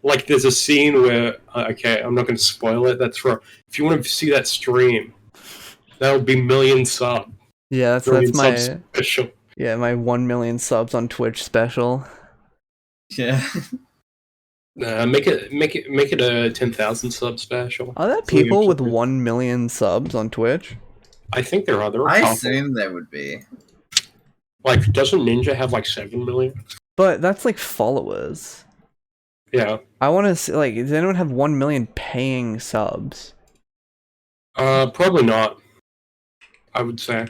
like there's a scene where okay, I'm not going to spoil it. That's for if you want to see that stream, that would be million sub. Yeah, that's my special. Yeah, my 1 million subs on Twitch special. Yeah. Make it a 10,000 sub special. Are there people with 1 million subs on Twitch? I think there are. I assume there would be. Like, doesn't Ninja have like 7 million? But that's like followers. Yeah. I want to see, like, does anyone have 1 million paying subs? Probably not. I would say.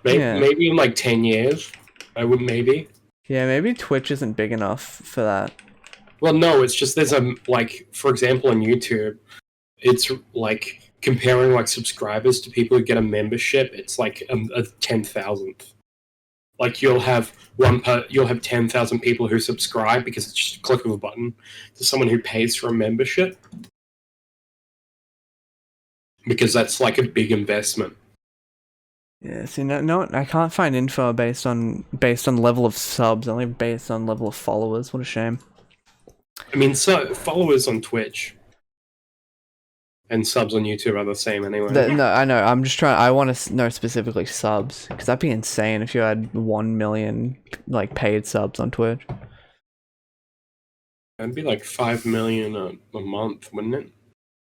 Maybe in like 10 years. I would maybe. Yeah, maybe Twitch isn't big enough for that. Well, no, it's just there's like, for example, on YouTube, it's like comparing like subscribers to people who get a membership. It's like a 10,000th. like you'll have 10,000 people who subscribe because it's just a click of a button to someone who pays for a membership, because that's like a big investment. Yeah, see, no, I can't find info based on level of subs, only based on level of followers. What a shame. I mean, so followers on Twitch and subs on YouTube are the same anyway. No, I know. I'm just trying. I want to know specifically subs, because that'd be insane if you had 1 million like paid subs on Twitch. That'd be like 5 million a month, wouldn't it?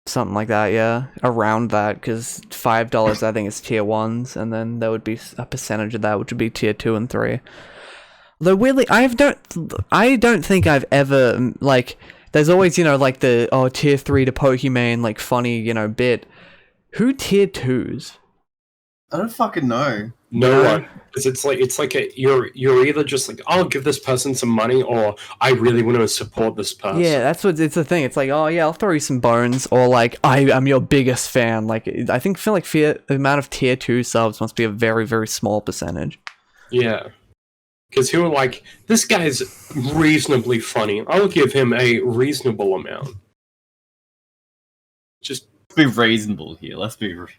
Something like that, yeah, around that. Because $5, I think, is tier 1s, and then there would be a percentage of that which would be tier 2 and 3. Though weirdly, I don't think I've ever like. There's always, you know, like the tier 3 to Pokimane, like funny, you know, bit. Who tier 2s? I don't fucking know. No one. Because it's like you're either just like, I'll give this person some money, or I really want to support this person. Yeah, that's what it's the thing. It's like, oh yeah, I'll throw you some bones, or like I'm your biggest fan. Like I feel like the amount of tier 2 subs must be a very, very small percentage. Yeah. Because who are like, this guy's reasonably funny, I'll give him a reasonable amount. Just Let's be reasonable here. Let's be reasonable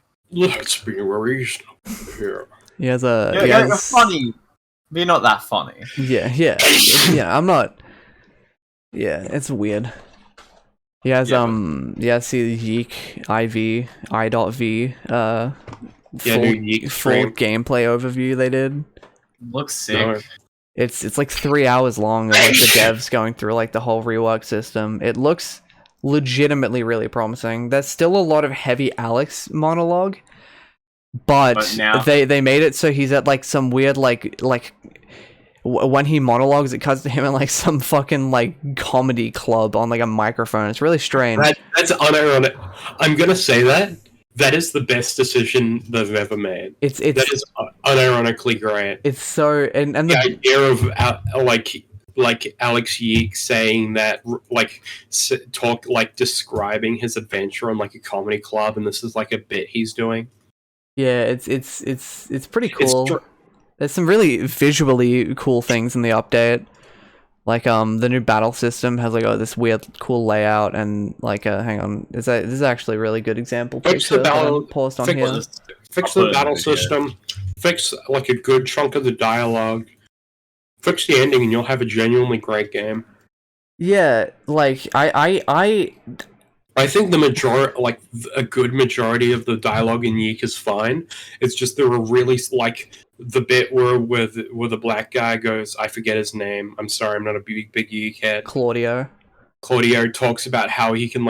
here. He has a you're funny, but you're not that funny. Yeah. I'm not. Yeah, it's weird. He has see Yeek IV I.V full gameplay overview they did. Looks sick. No. It's like 3 hours long of like the devs going through like the whole rework system. It looks legitimately really promising. There's still a lot of heavy Alex monologue, but now they made it so he's at like some weird like when he monologues, it cuts to him in like some fucking like comedy club on like a microphone. It's really strange. That's unironic. I'm gonna say that is the best decision they've ever made. That is unironically great. It's so and the idea of like Alex Yeek saying that, like describing his adventure on like a comedy club, and this is like a bit he's doing. Yeah, it's pretty cool. There's some really visually cool things in the update. Like the new battle system has like this weird cool layout, and like hang on, this is actually a really good example. Fix the battle system. Fix like a good chunk of the dialogue. Fix the ending, and you'll have a genuinely great game. Yeah, like I think a good majority of the dialogue in Yeek is fine. It's just there were really like the bit where the black guy goes, I forget his name. I'm sorry, I'm not a big Yeek head. Claudio talks about how he can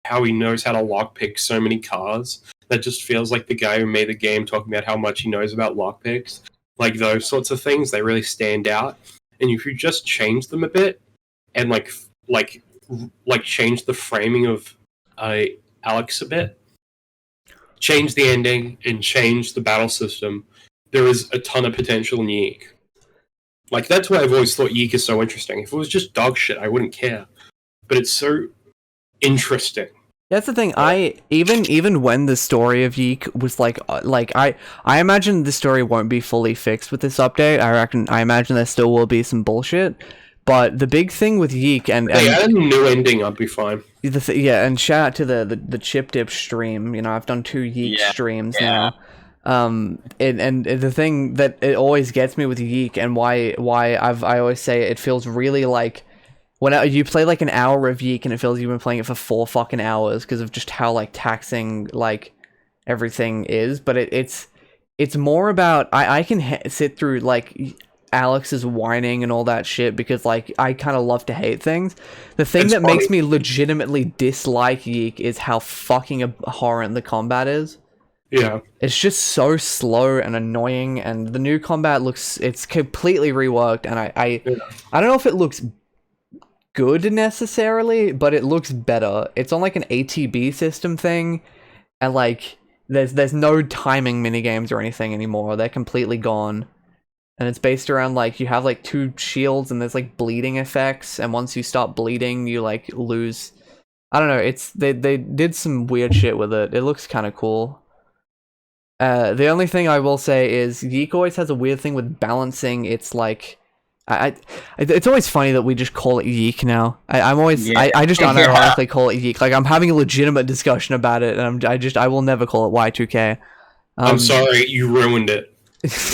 how he knows how to lockpick so many cars. That just feels like the guy who made the game talking about how much he knows about lockpicks. Like those sorts of things, they really stand out. And if you just change them a bit, and like change the framing of Alex a bit, change the ending, and change the battle system, there is a ton of potential in Yeek. Like, that's why I've always thought Yeek is so interesting. If it was just dog shit, I wouldn't care. But it's so interesting. That's the thing. Even when the story of Yeek was I imagine the story won't be fully fixed with this update. I imagine there still will be some bullshit. But the big thing with Yeek and a new ending, I'd be fine. And shout out to the Chip Dip stream. You know, I've done 2 Yeek streams now. And the thing that it always gets me with Yeek, and why I always say it feels really like when you play like an hour of Yeek and it feels like you've been playing it for 4 fucking hours because of just how like taxing like everything is. But it's more about I can sit through like Alex's whining and all that shit because like I kind of love to hate things. The thing that makes me legitimately dislike Yeek is how fucking abhorrent the combat is. Yeah. It's just so slow and annoying, and the new combat it's completely reworked, and I don't know if it looks good necessarily, but it looks better. It's on like an ATB system thing, and like there's no timing minigames or anything anymore. They're completely gone. And it's based around like you have like 2 shields and there's like bleeding effects, and once you stop bleeding you like lose. I don't know, they did some weird shit with it. It looks kind of cool. The only thing I will say is Yeek always has a weird thing with balancing. It's like, it's always funny that we just call it Yeek now. I just unironically call it Yeek. Like I'm having a legitimate discussion about it, and I will never call it Y2K. I'm sorry, you ruined it.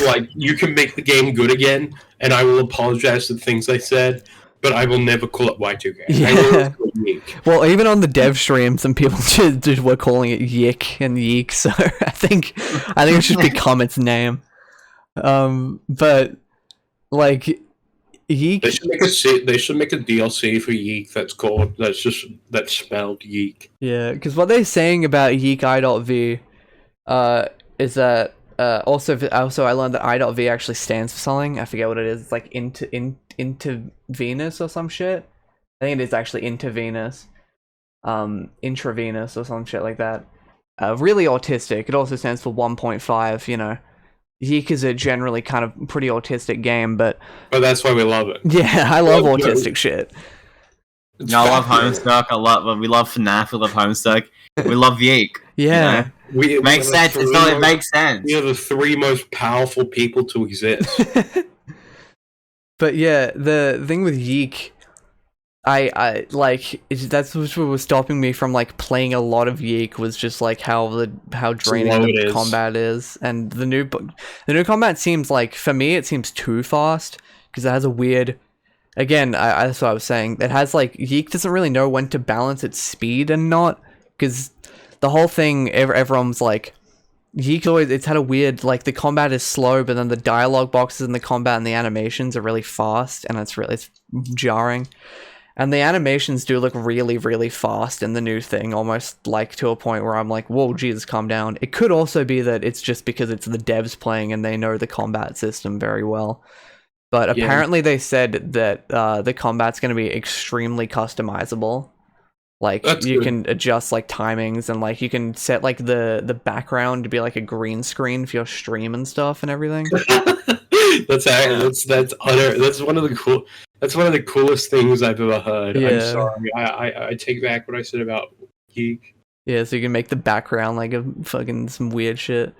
Like, you can make the game good again, and I will apologize for the things I said, but I will never call it Y2K. Yeah. I will call it Yeek. Well, even on the dev stream, some people just were calling it Yik and Yeek, so I think it should become its name. But like Yeek, They should make a DLC for Yeek that's spelled Yeek. yeah, because what they're saying about Yeek I.V is that also I learned that I.V actually stands for something. I forget what it is. It's like into Venus or some shit. I think it is actually into Venus, intravenous or some shit like that. Really autistic. It also stands for 1.5. You know, Yeek is a generally kind of pretty autistic game, but that's why we love it. yeah, I love autistic shit. No, I love Homestuck. We love FNAF. We love Homestuck. We love Yeek. Yeah, it makes sense. It makes sense. We are the three most powerful people to exist. But yeah, the thing with Yeek, I like that's what was stopping me from like playing a lot of Yeek was just like how draining the combat is, and the new combat seems like, for me it seems too fast because it has a weird. Again, that's what I was saying. It has like Yeek doesn't really know when to balance its speed and not, because the whole thing everyone's like Yeek always, it's had a weird, like the combat is slow, but then the dialogue boxes and the combat and the animations are really fast, and it's jarring. And the animations do look really, really fast in the new thing, almost like to a point where I'm like, whoa, Jesus, calm down. It could also be that it's just because it's the devs playing and they know the combat system very well. But apparently they said that the combat's going to be extremely customizable. Like, you can adjust, like, timings, and, like, you can set, like, the background to be, like, a green screen for your stream and stuff and everything. That's one of the coolest things I've ever heard. Yeah. I'm sorry. I take back what I said about Geek. Yeah, so you can make the background, like, a fucking some weird shit.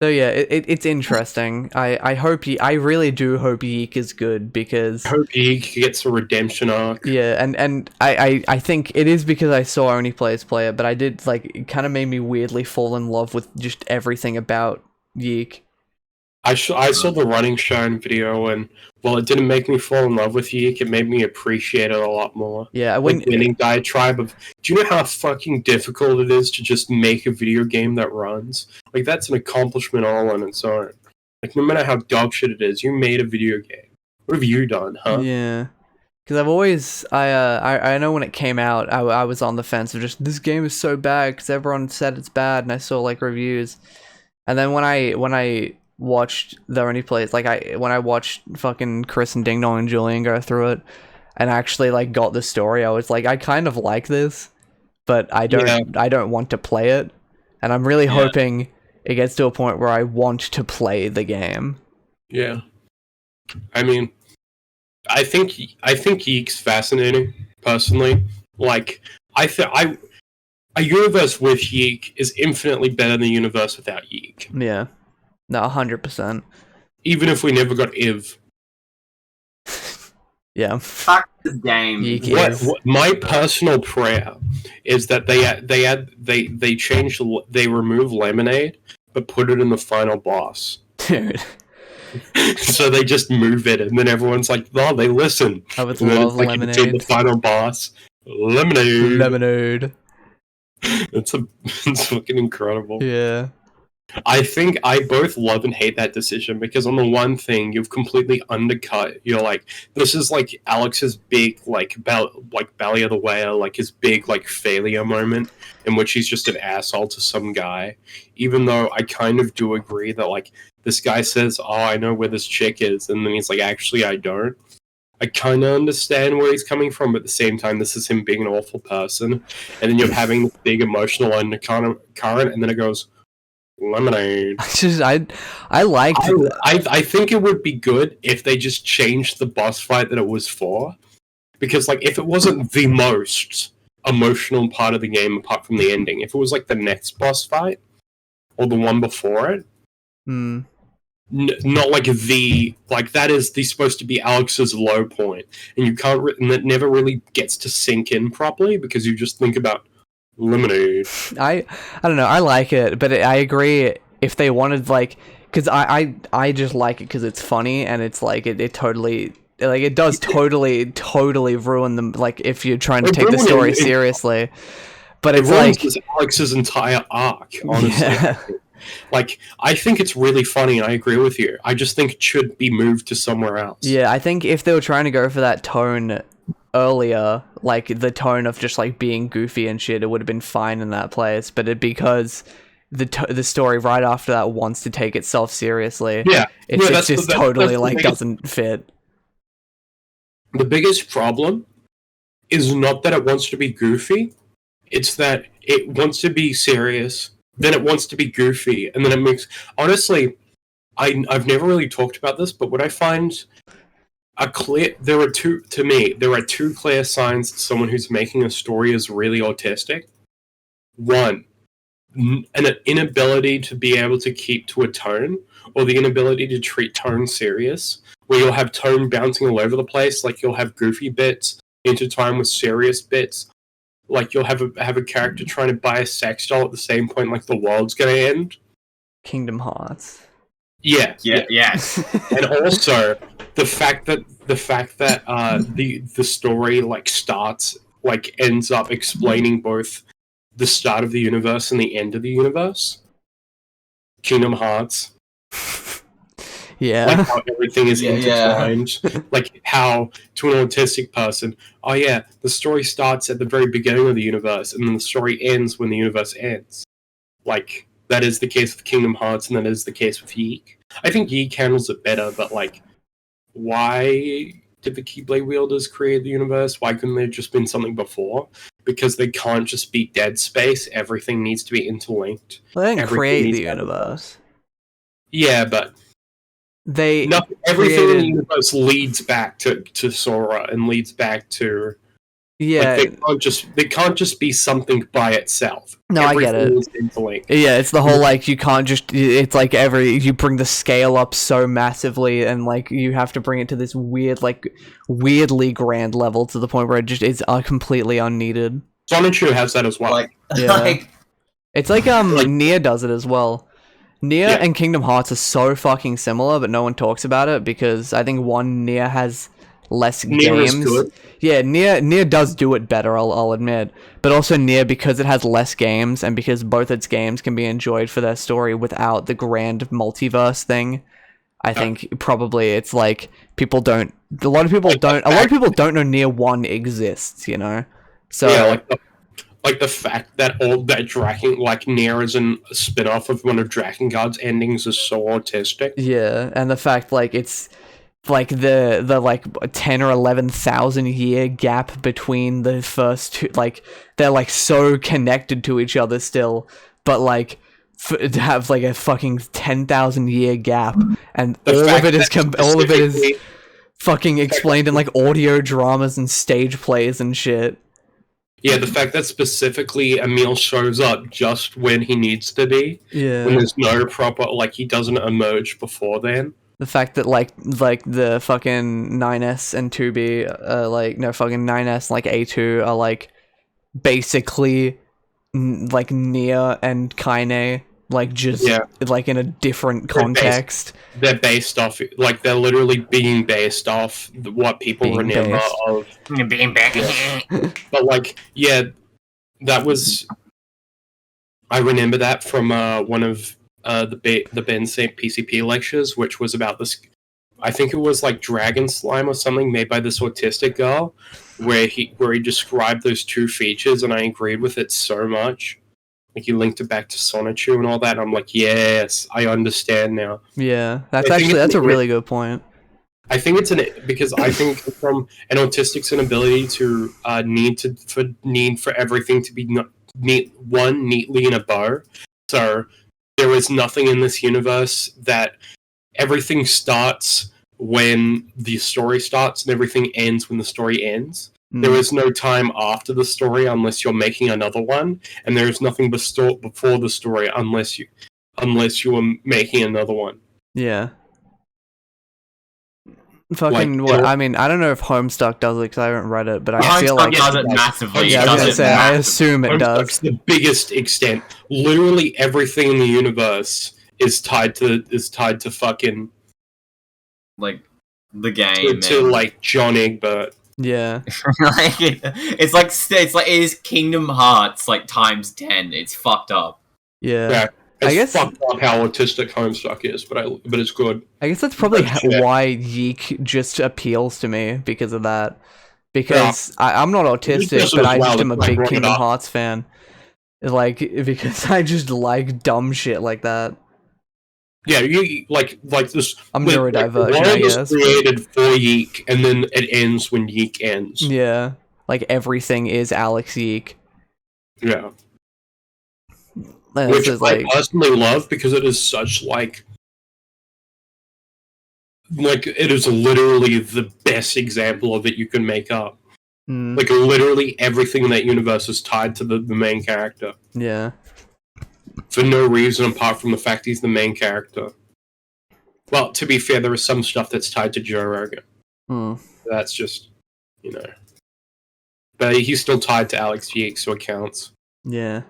So yeah, it's interesting. I really do hope Yeek is good, because I hope Yeek gets a redemption arc. Yeah, and I think it is because I saw Only Players play it, but I did, like, it kind of made me weirdly fall in love with just everything about Yeek. I saw the Running Shine video, and while it didn't make me fall in love with Yeek, it made me appreciate it a lot more. Yeah, like winning diatribe of, do you know how fucking difficult it is to just make a video game that runs? Like, that's an accomplishment all on its own. Like, no matter how dog shit it is, you made a video game. What have you done, huh? Yeah. Because I've always, I know when it came out, I was on the fence of just, this game is so bad, because everyone said it's bad, and I saw, like, reviews. And then when I watched the Only Players, like, when I watched fucking Chris and Ding Dong and Julian go through it, and actually, like, got the story, I was like, I kind of like this, but I don't want to play it. And I'm really hoping it gets to a point where I want to play the game. Yeah. I mean, I think Yeek's fascinating, personally. Like, a universe with Yeek is infinitely better than a universe without Yeek. Yeah. No, 100%. Even if we never got Iv. Yeah. Fuck the game. What my personal prayer is that they remove Lemonade, but put it in the final boss. Dude. So they just move it, and then everyone's like, "Oh, they listen." I would love Lemonade. The final boss, Lemonade. It's fucking incredible. Yeah. I think I both love and hate that decision, because on the one thing, you've completely undercut. You're like, this is like Alex's big Belly of the Whale, like his big like failure moment in which he's just an asshole to some guy. Even though I kind of do agree that like this guy says, "Oh, I know where this chick is," and then he's like, "Actually, I don't." I kind of understand where he's coming from, but at the same time, this is him being an awful person, and then you're having this big emotional undercurrent, and then it goes. Lemonade. I liked. I think it would be good if they just changed the boss fight that it was for, because like if it wasn't the most emotional part of the game apart from the ending, if it was like the next boss fight, or the one before it. Hmm. Not like that is supposed to be Alex's low point, and you can't, and it never really gets to sink in properly because you just think about lemonade. I don't know. I like it, but I agree. If they wanted because I just like it because it's funny and it's like it totally it does totally ruin them. Like if you're trying to take the story seriously, but it's ruins Alex's entire arc. Honestly. Yeah. Like, I think it's really funny, and I agree with you. I just think it should be moved to somewhere else. Yeah, I think if they were trying to go for that tone earlier, like the tone of just like being goofy and shit, it would have been fine in that place. But because the story right after that wants to take itself seriously, it just totally doesn't fit. The biggest problem is not that it wants to be goofy; it's that it wants to be serious. Then it wants to be goofy, and then it makes... Honestly, I've never really talked about this, but what I find there are two clear signs that someone who's making a story is really autistic. One, an inability to be able to keep to a tone, or the inability to treat tone serious, where you'll have tone bouncing all over the place, like you'll have goofy bits intertwined with serious bits. Like you'll have a character trying to buy a sex doll at the same point, like the world's gonna end. Kingdom Hearts. Yeah. And also the fact that the story ends up explaining both the start of the universe and the end of the universe. Kingdom Hearts. Yeah. Like how everything is intertwined. Like how, to an autistic person, oh yeah, the story starts at the very beginning of the universe, and then the story ends when the universe ends. Like, that is the case with Kingdom Hearts, and that is the case with Yeek. I think Yeek handles it better, but like, why did the Keyblade wielders create the universe? Why couldn't there just been something before? Because they can't just be dead space. Everything needs to be interlinked. Well, they didn't create the universe. Yeah, but everything in the universe leads back to Sora and leads back to... Yeah, like, they can't just be something by itself. No, I get it. Yeah, it's the whole you can't just. It's like you bring the scale up so massively, and like you have to bring it to this weirdly grand level to the point where it just is completely unneeded. Sonichu has that as well. It's like Nier does it as well. Nier and Kingdom Hearts are so fucking similar, but no one talks about it because I think Nier has less games. Is good. Yeah, Nier does do it better, I'll admit. But also Nier, because it has less games, and because both its games can be enjoyed for their story without the grand multiverse thing, I think probably it's like a lot of people don't know Nier 1 exists, you know? So yeah, like the fact that Nier is a spin-off of one of Drakengard's endings is so autistic. Yeah, and the fact it's the 10 or 11,000 year gap between the first two, they're so connected to each other still, but to have a fucking 10,000 year gap, and all of it is fucking explained in audio dramas and stage plays and shit. Yeah, the fact that specifically Emil shows up just when he needs to be. Yeah. When there's no proper he doesn't emerge before then. The fact that the fucking 9S and 2B fucking 9S and A2 are basically Nia and Kaine in a different context. They're based off they're literally being based off what people remember of being back. But that was, I remember that from one of the Ben St. PCP lectures, which was about this. I think it was Dragon Slime or something made by this autistic girl, where he described those two features, and I agreed with it so much. He linked it back to Sonichu and all that. And I'm like, yes, I understand now. Yeah, that's a really good point. I think because I think from an autistic's inability to need for everything to be neatly in a bow. So there is nothing in this universe that everything starts when the story starts and everything ends when the story ends. There is no time after the story unless you're making another one, and there is nothing before the story unless unless you were making another one. Yeah. Fucking Like, what? it'll- I mean, I don't know if Homestuck does it because I haven't read it, but I feel like does it massively. yeah, I It was does gonna it say I massively. assume it Homestuck's does. the biggest extent. Literally everything in the universe is tied to fucking Like the game to and like John Egbert. Yeah. Like, it's like it is Kingdom Hearts like times 10. It's fucked up. Yeah. Yeah, I it's guess- fucked up how autistic Homestuck is, but it's good. I guess that's probably Oh, shit. why Yeek just appeals to me because of that. Because I'm not autistic, person but as I well, just am a it's like big brought it Kingdom up. Hearts fan. Like, because I just like dumb shit like that. Yeah, you like this. I'm like, neurodivergent, the I world was guess, but- created for Yeek, and then it ends when Yeek ends. Yeah. Like, everything is Alex Yeek. Yeah. And Which it's I personally love because it is such like it is literally the best example of it you can make up. mm, Like literally everything in that universe is tied to the main character yeah. for no reason apart from the fact he's the main character. Well, to be fair, there is some stuff that's tied to Joe Rogan. Mm, That's just, you know, but he's still tied to Alex Yeek, so it counts. yeah.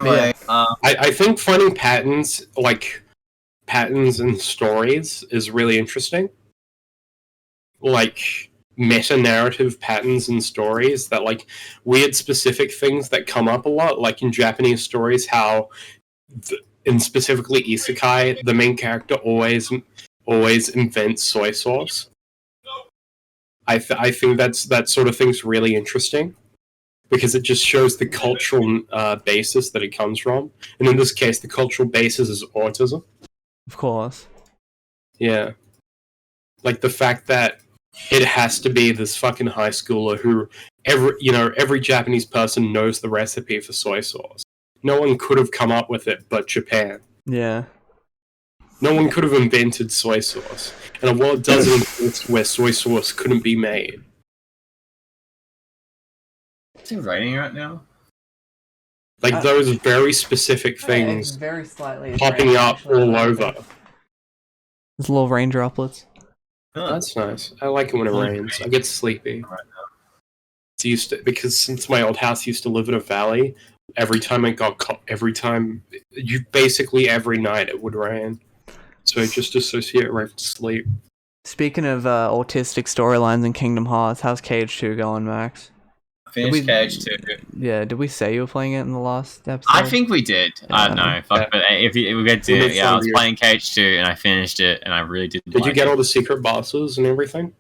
anyway, I think finding patterns in stories is really interesting. Like meta narrative patterns in stories that like weird specific things that come up a lot, like in Japanese stories, how in specifically isekai, the main character always invents soy sauce. I think that sort of thing's really interesting because it just shows the cultural basis that it comes from, and in this case, the cultural basis is autism. Of course. Yeah, like the fact that it has to be this fucking high schooler who every Japanese person knows the recipe for soy sauce. No one could have come up with it but Japan. Yeah. No one could have invented soy sauce, and a world doesn't exist where soy sauce couldn't be made. is it raining right now? Like those very specific things very slightly popping up all over. There's little rain droplets. That's nice. I like it when it rains. I get sleepy. It's because since my old house used to live in a valley, every time every night it would rain. So I just associate rain with sleep. Speaking of autistic storylines in Kingdom Hearts, how's Cage 2 going, Max? Finished Cage 2. Yeah, did we say you were playing it in the last episode? I think we did. I don't know. Fuck, but if we get to it, yeah, I was playing Cage 2 and I finished it and I really did. Did you get all the secret bosses and everything?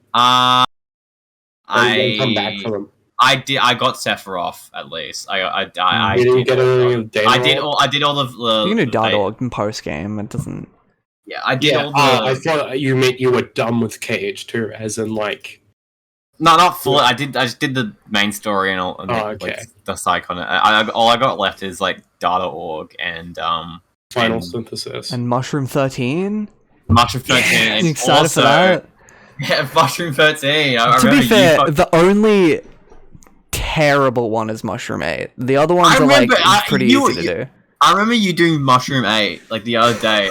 I come back for them. I did. I got Sephiroth at least. I You didn't get any of the data. I did all of the. You can do Tadhg in post game. It doesn't. Yeah, I did all the. I thought you meant you were done with Cage too, as in like. No, not full. I just did the main story and all. And okay. Like, the psych on it. All I got left is like Data.org and Final Synthesis And Mushroom 13. Mushroom 13. You And excited also, for that? Yeah, Mushroom 13. I To be remember fair, you the only terrible one is Mushroom 8. The other ones I are like remember, pretty you- easy to do. I remember you doing Mushroom 8 like the other day,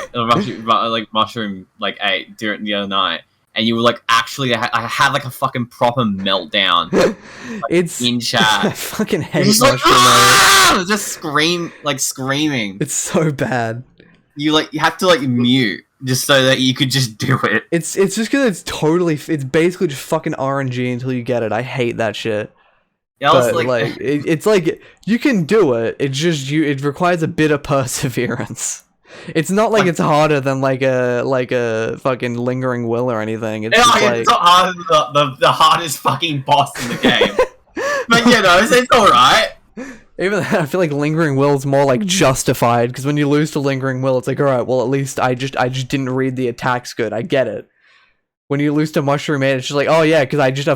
Mushroom like 8 during the other night, and you were like, actually, I had like a fucking proper meltdown It's in I chat. fucking You're hate just like, Mushroom 8. ah! Just screaming. It's so bad. You have to like mute just so that you could just do it. It's just because it's basically just fucking RNG until you get it. I hate that shit. Yeah, I was But like, it's like you can do it. It's just it requires a bit of perseverance. It's not like it's harder than like a fucking lingering will or anything. It's just like it's not harder than the hardest fucking boss in the game. But it's alright. even then, I feel like lingering will is more like justified because when you lose to lingering will, it's like all right, well at least I just didn't read the attacks good. I get it. When you lose to Mushroom 8, it's just like, oh yeah, because I just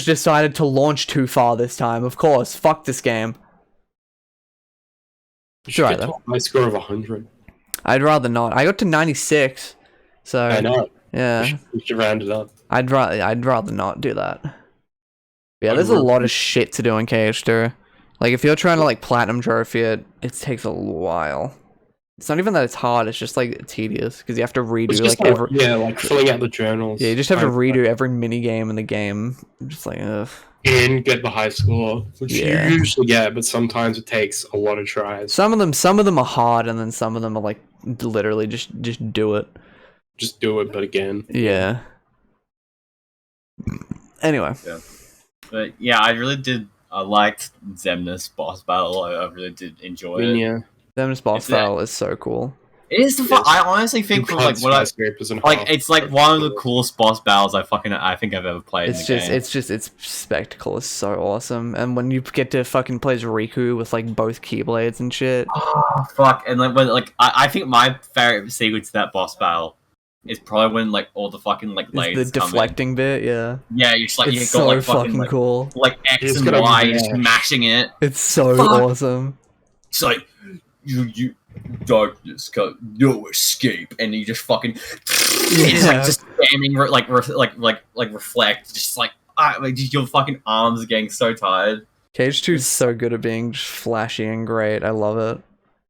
decided to launch too far this time. Of course, fuck this game. Sure, Get to a high score of 100. I'd rather not. I got to 96, so I know. yeah, We should round it up. I'd rather not do that. Yeah, there's a lot of shit to do in KH2. Like if you're trying to like platinum trophy it, it takes a while. It's not even that it's hard, it's just like tedious because you have to redo It's just like every like filling out the journals. yeah, you just have to redo every mini game in the game. Just like ugh. And get the high score, which Yeah. you usually get, but sometimes it takes a lot of tries. Some of them are hard, and then some of them are like literally just do it. Just do it, but again. Yeah. Anyway. Yeah. But yeah, I really did. I liked Zemnis boss battle. I really did enjoy it. Yeah. Zemnis boss battle is so cool. It is the fun. I honestly think from like what it's like one of the coolest boss battles I think I've ever played. It's its spectacle is so awesome, and when you get to fucking play as Riku with like both keyblades and shit. Oh fuck! And like I think my favorite sequence to that boss battle is probably when like all the fucking like blades the deflecting bit, yeah. Yeah, you just like it's you got like fucking like, cool. Like X and Y, just mashing it. It's so awesome. It's like you darkness, no escape, and you just fucking it's like just spamming like reflect, just like your fucking arms are getting so tired. Cage 2 is so good at being just flashy and great. I love it.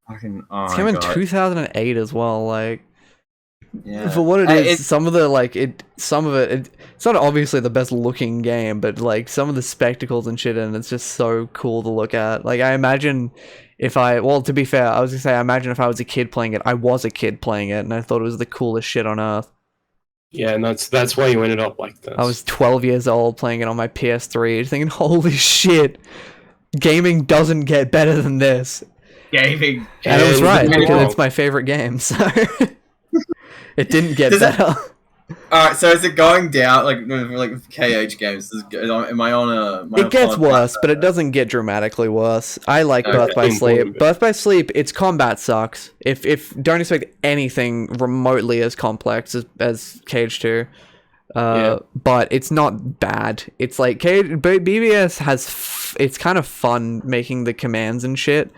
Fucking it came in 2008 as well. Like, yeah. For what it is, some of it, it's not obviously the best looking game, but like some of the spectacles and shit in it's just so cool to look at. Like I imagine to be fair, I was gonna say I imagine if I was a kid playing it, I was a kid playing it, and I thought it was the coolest shit on earth. Yeah, and that's why you ended up like this. I was 12 years old playing it on my PS3, thinking, holy shit, gaming doesn't get better than this. Gaming. And it was right, because it's my favorite game, so it didn't get better. Alright, so is it going down, like KH games? Am I on a... It gets worse, but it doesn't get dramatically worse. I like Birth by Sleep. Birth by Sleep, its combat sucks. If don't expect anything remotely as complex as Cage 2. But it's not bad. It's like BBS has it's kind of fun making the commands and shit,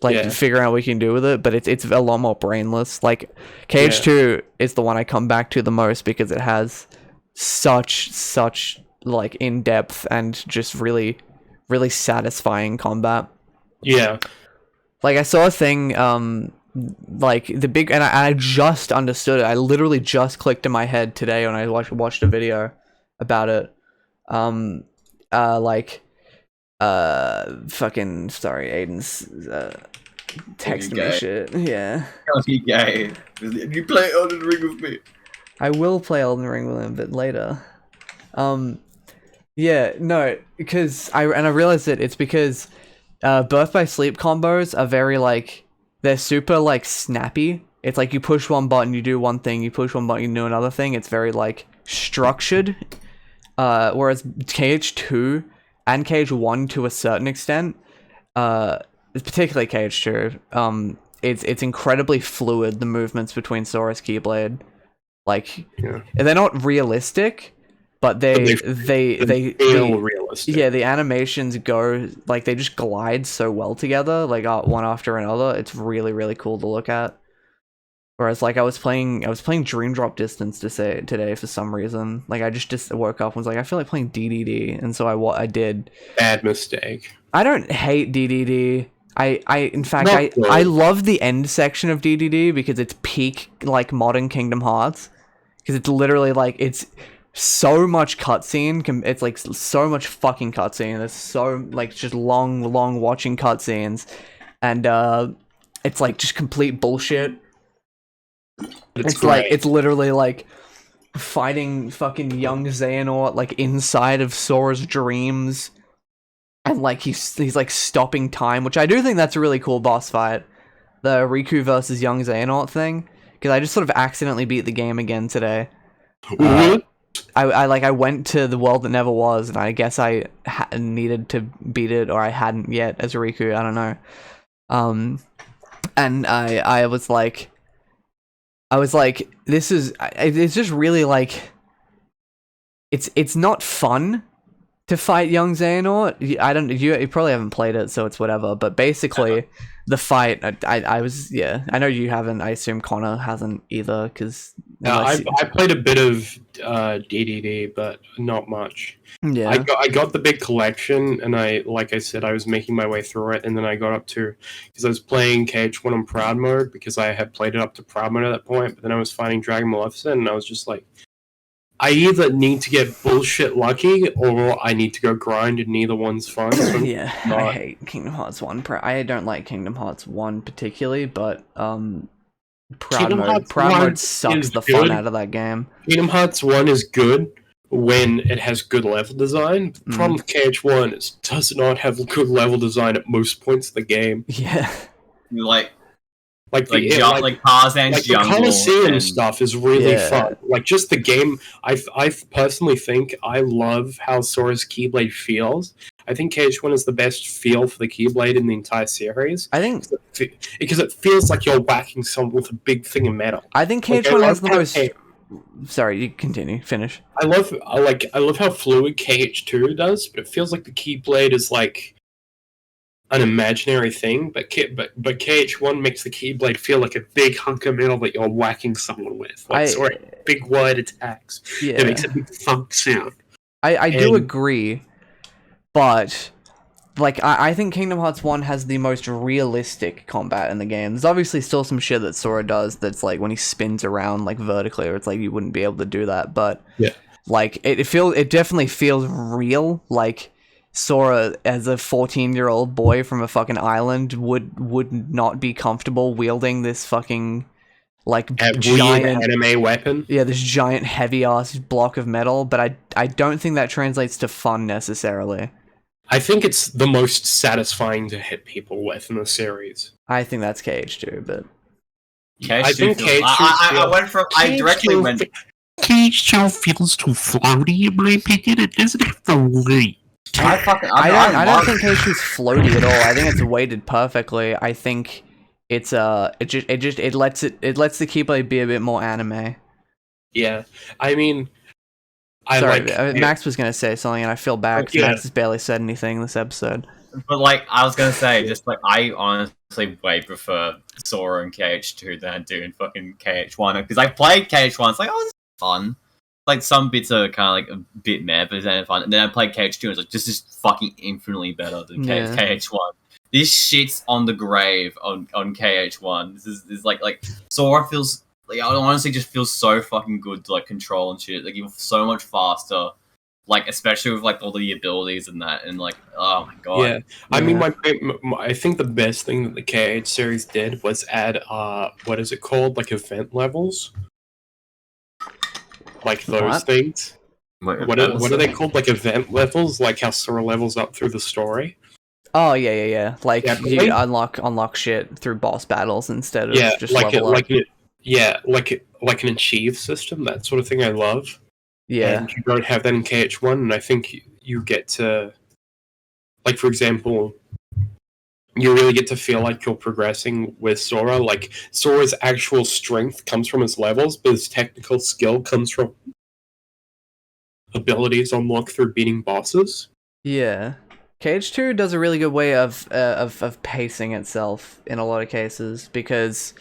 figuring out what you can do with it, but it's a lot more brainless. Like Cage 2 is the one I come back to the most because it has such like in-depth and just really satisfying combat. Yeah. Like I saw a thing like the big, and I just understood it. I literally just clicked in my head today when I watched a video about it. Fucking sorry, Aiden's texting me shit. Yeah. Can't be gay. You play Elden Ring with me. I will play Elden Ring with him, but later. Yeah, no, because I realized that it's because Birth by Sleep combos are very like, they're super like snappy. It's like you push one button, you do one thing, you push one button, you do another thing. It's very like structured. Whereas Cage 2 and Cage 1 to a certain extent, particularly Cage 2, it's incredibly fluid, the movements between Sora's Keyblade. Like, they're not realistic, but they feel realistic. Yeah, the animations go, like, they just glide so well together, like one after another. It's really cool to look at. Whereas, like, I was playing Dream Drop Distance today for some reason. Like, I just woke up and was like, I feel like playing DDD, and so I did. Bad mistake. I don't hate DDD. In fact, I love the end section of DDD because it's peak, like, modern Kingdom Hearts. Because it's literally, like, it's so much cutscene. It's, like, so much fucking cutscene. There's so, like, just long watching cutscenes. And, it's, like, just complete bullshit. It's like, it's literally, like, fighting fucking young Xehanort, like, inside of Sora's dreams. And, like, he's like, stopping time, which I do think that's a really cool boss fight. The Riku versus young Xehanort thing. Because I just sort of accidentally beat the game again today. I went to the world that never was, and I guess I needed to beat it, or I hadn't yet as Riku, I don't know. And I was like, it's just really, like, it's not fun to fight young Xehanort. I don't. You probably haven't played it, so it's whatever. But basically, the fight. I was. Yeah, I know you haven't. I assume Connor hasn't either, because. I played a bit of DDD, but not much. Yeah. I got the big collection, and like I said, I was making my way through it, and then I got up to, because I was playing KH1 on Proud mode, because I had played it up to Proud mode at that point, but then I was fighting Dragon Maleficent, and I was just like, I either need to get bullshit lucky, or I need to go grind, and neither one's fun. So Yeah, I hate Kingdom Hearts 1. I don't like Kingdom Hearts 1 particularly, but Proud mode sucks the fun out of that game. Kingdom Hearts 1 is good when it has good level design. The problem with KH1 is it does not have good level design at most points of the game. Yeah. Tarzan's the Colosseum stuff is really fun. Like, just the game, I personally think I love how Sora's Keyblade feels. I think KH1 is the best feel for the Keyblade in the entire series. I think because it feels like you're whacking someone with a big thing of metal. I think KH1 has the most. Sorry, you continue. Finish. I love how fluid KH2 does, but it feels like the Keyblade is like an imaginary thing. But KH1 makes the Keyblade feel like a big hunk of metal that you're whacking someone with. Big wide attacks. Yeah. It makes a big thunk sound. I do agree. But, like, I think Kingdom Hearts 1 has the most realistic combat in the game. There's obviously still some shit that Sora does that's, like, when he spins around, like, vertically, or it's like you wouldn't be able to do that. But, like, it definitely feels real. Like, Sora, as a 14-year-old boy from a fucking island, would not be comfortable wielding this fucking... like giant anime weapon. Yeah, this giant heavy ass block of metal, but I don't think that translates to fun necessarily. I think it's the most satisfying to hit people with in the series. I think that's KH2, but I directly went. KH2 feels too floaty in my opinion. It doesn't have the weight. I don't think KH2 is floaty at all. I think it's weighted perfectly. I think it's it lets the Keyblade be a bit more anime. Yeah, I mean, Max was gonna say something, and I feel bad because Max has barely said anything in this episode. But like, I was gonna say, just like, I honestly way prefer Sora and KH2 than I do in fucking KH1, because I played KH1. It's like, oh, this is fun. Like, some bits are kind of like a bit meh, but it's fun. And then I played KH2, and it's like, this is fucking infinitely better than KH1. This shit's on the grave on KH1. This is like Sora feels like, I honestly just feel so fucking good to like control and shit. Like, you're so much faster. Like, especially with like all the abilities and that, and like, oh my god. Yeah, I mean, I think the best thing that the KH series did was add what is it called? Like event levels. Like those things. What are they called? Like event levels, like how Sora levels up through the story. Oh yeah. Like you unlock shit through boss battles instead of just level up. Like an achieve system, that sort of thing. I love. Yeah, and you don't have that in KH1, and I think you get to, like, for example, you really get to feel like you're progressing with Sora. Like, Sora's actual strength comes from his levels, but his technical skill comes from abilities unlocked through beating bosses. Yeah. KH2 does a really good way of pacing itself in a lot of cases, because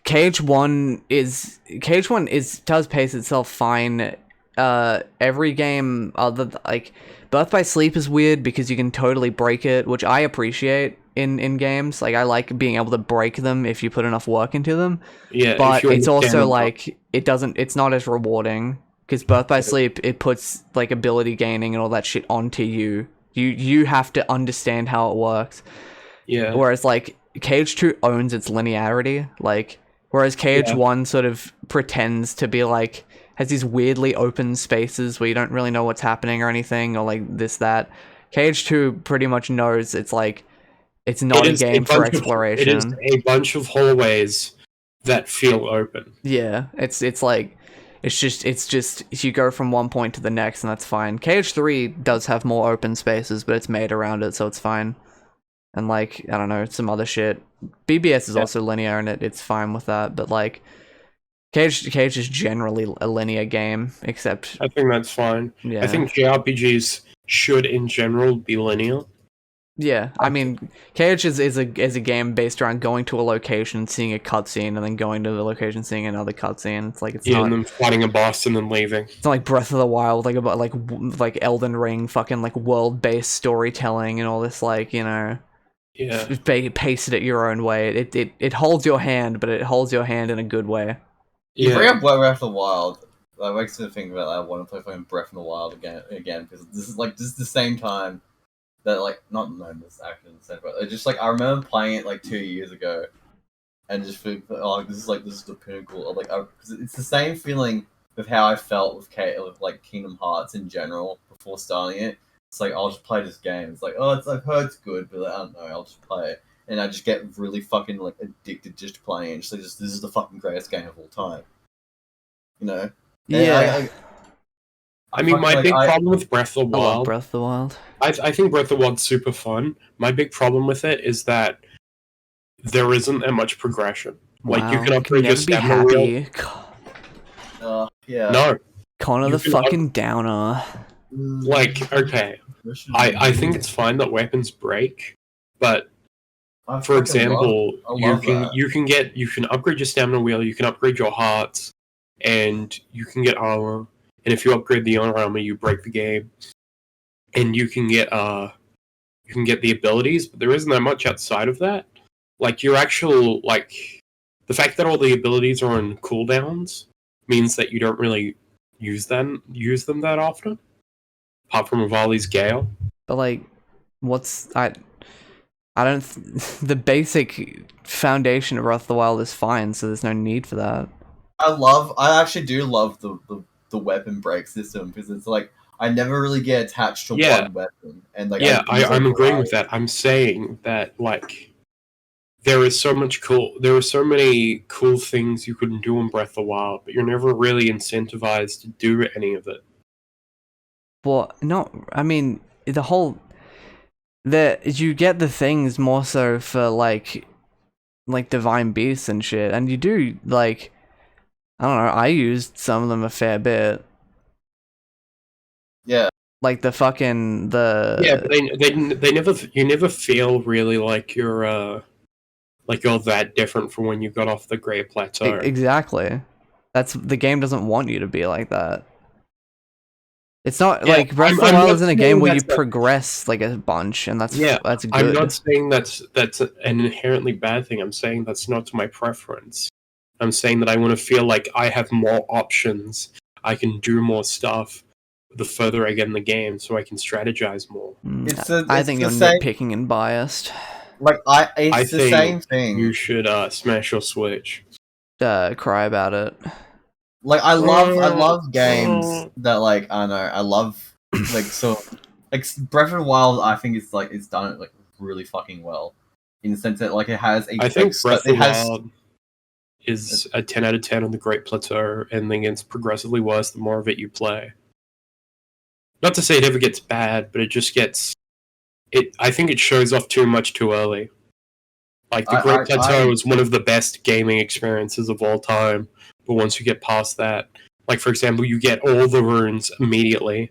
KH1 does pace itself fine. Every game other like Birth by Sleep is weird because you can totally break it, which I appreciate in games. Like, I like being able to break them if you put enough work into them. Yeah, but it's also like it's not as rewarding, because Birth by Sleep, it puts like ability gaining and all that shit onto you. You have to understand how it works. Yeah. Whereas like KH2 owns its linearity. Like, whereas KH1 sort of pretends to be like, has these weirdly open spaces where you don't really know what's happening or anything, or like this, that. KH2 pretty much knows it's like, it's not a game for exploration. It is a bunch of hallways that feel open. Yeah, it's just you go from one point to the next, and that's fine. KH3 does have more open spaces, but it's made around it, so it's fine. And like, I don't know, some other shit. BBS is also linear, and it's fine with that, but like, KH is generally a linear game, except... I think that's fine. Yeah. I think JRPGs should in general be linear. Yeah, I mean, KH is a game based around going to a location, seeing a cutscene, and then going to the location, seeing another cutscene. It's like it's Yeah, not. and then fighting a boss and then leaving. It's not like Breath of the Wild, like about like Elden Ring, fucking like world based storytelling and all this, like, you know, Yeah. pace it your own way. It holds your hand, but it holds your hand in a good way. You bring Yeah. up Breath of the Wild. That makes me think about that. I want to play fucking Breath of the Wild again because this is like just the same time that like not no this actually the same, but just like I remember playing it like 2 years ago, and just feeling this is the pinnacle of like cause it's the same feeling with how I felt with with like Kingdom Hearts in general before starting it. It's like I'll just play this game. It's like I've heard it's good, but like, I don't know. I'll just play it, and I just get really fucking like addicted just to playing it. Just like this is the fucking greatest game of all time. You know. Yeah. I mean, my big problem with Breath of the I love Wild. Breath of the Wild. I think Breath of the Wild's super fun. My big problem with it is that there isn't that much progression. Like you Wow, can upgrade your never be stamina wheel. happy. Yeah. No, Connor You the can fucking downer. like okay. I think it's fine that weapons break, but I for fucking example, love that. you can upgrade your stamina wheel, you can upgrade your hearts, and you can get armor. And if you upgrade the armor, you break the game. And you can get the abilities, but there isn't that much outside of that. Like your actual like the fact that all the abilities are on cooldowns means that you don't really use them that often. Apart from Rivali's Gale. But like, I don't. The basic foundation of Breath of the Wild is fine, so there's no need for that. I actually do love the weapon break system because it's like I never really get attached to one weapon, and like I'm agreeing with that. I'm saying that like there are so many cool things you can do in Breath of the Wild, but you're never really incentivized to do any of it. Well, no, I mean you get the things more so for like divine beasts and shit, and you do like. I don't know, I used some of them a fair bit. Yeah. Like the fucking Yeah, but you never feel really like you're that different from when you got off the Great Plateau. Exactly. The game doesn't want you to be like that. It's not like Breath of the Wild isn't a game where you progress like a bunch, and that's good. I'm not saying that's an inherently bad thing. I'm saying that's not my preference. I'm saying that I want to feel like I have more options. I can do more stuff the further I get in the game, so I can strategize more. I think you're nitpicking and biased. Like it's the same thing. You should smash your Switch. Cry about it. Like I love games that like I don't know I love like so like Breath of the Wild. I think it's done it like really fucking well in the sense that like it has a. I think Breath of the Wild is a 10 out of 10 on the Great Plateau, and then gets progressively worse the more of it you play. Not to say it ever gets bad, but it just gets... I think it shows off too much too early. Like, the Great Plateau is one of the best gaming experiences of all time, but once you get past that... Like, for example, you get all the runes immediately.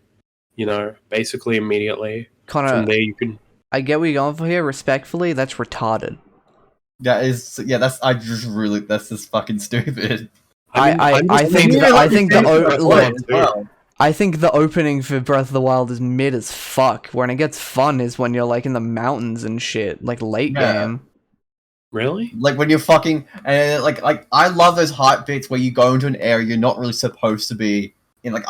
You know, basically immediately. Connor, from there you can... I get what you're going for here, respectfully, that's retarded. That's just fucking stupid. I think the opening for Breath of the Wild is mid as fuck. When it gets fun is when you're like in the mountains and shit, like late game. Really? Like when you're fucking and like I love those hype bits where you go into an area you're not really supposed to be in. Like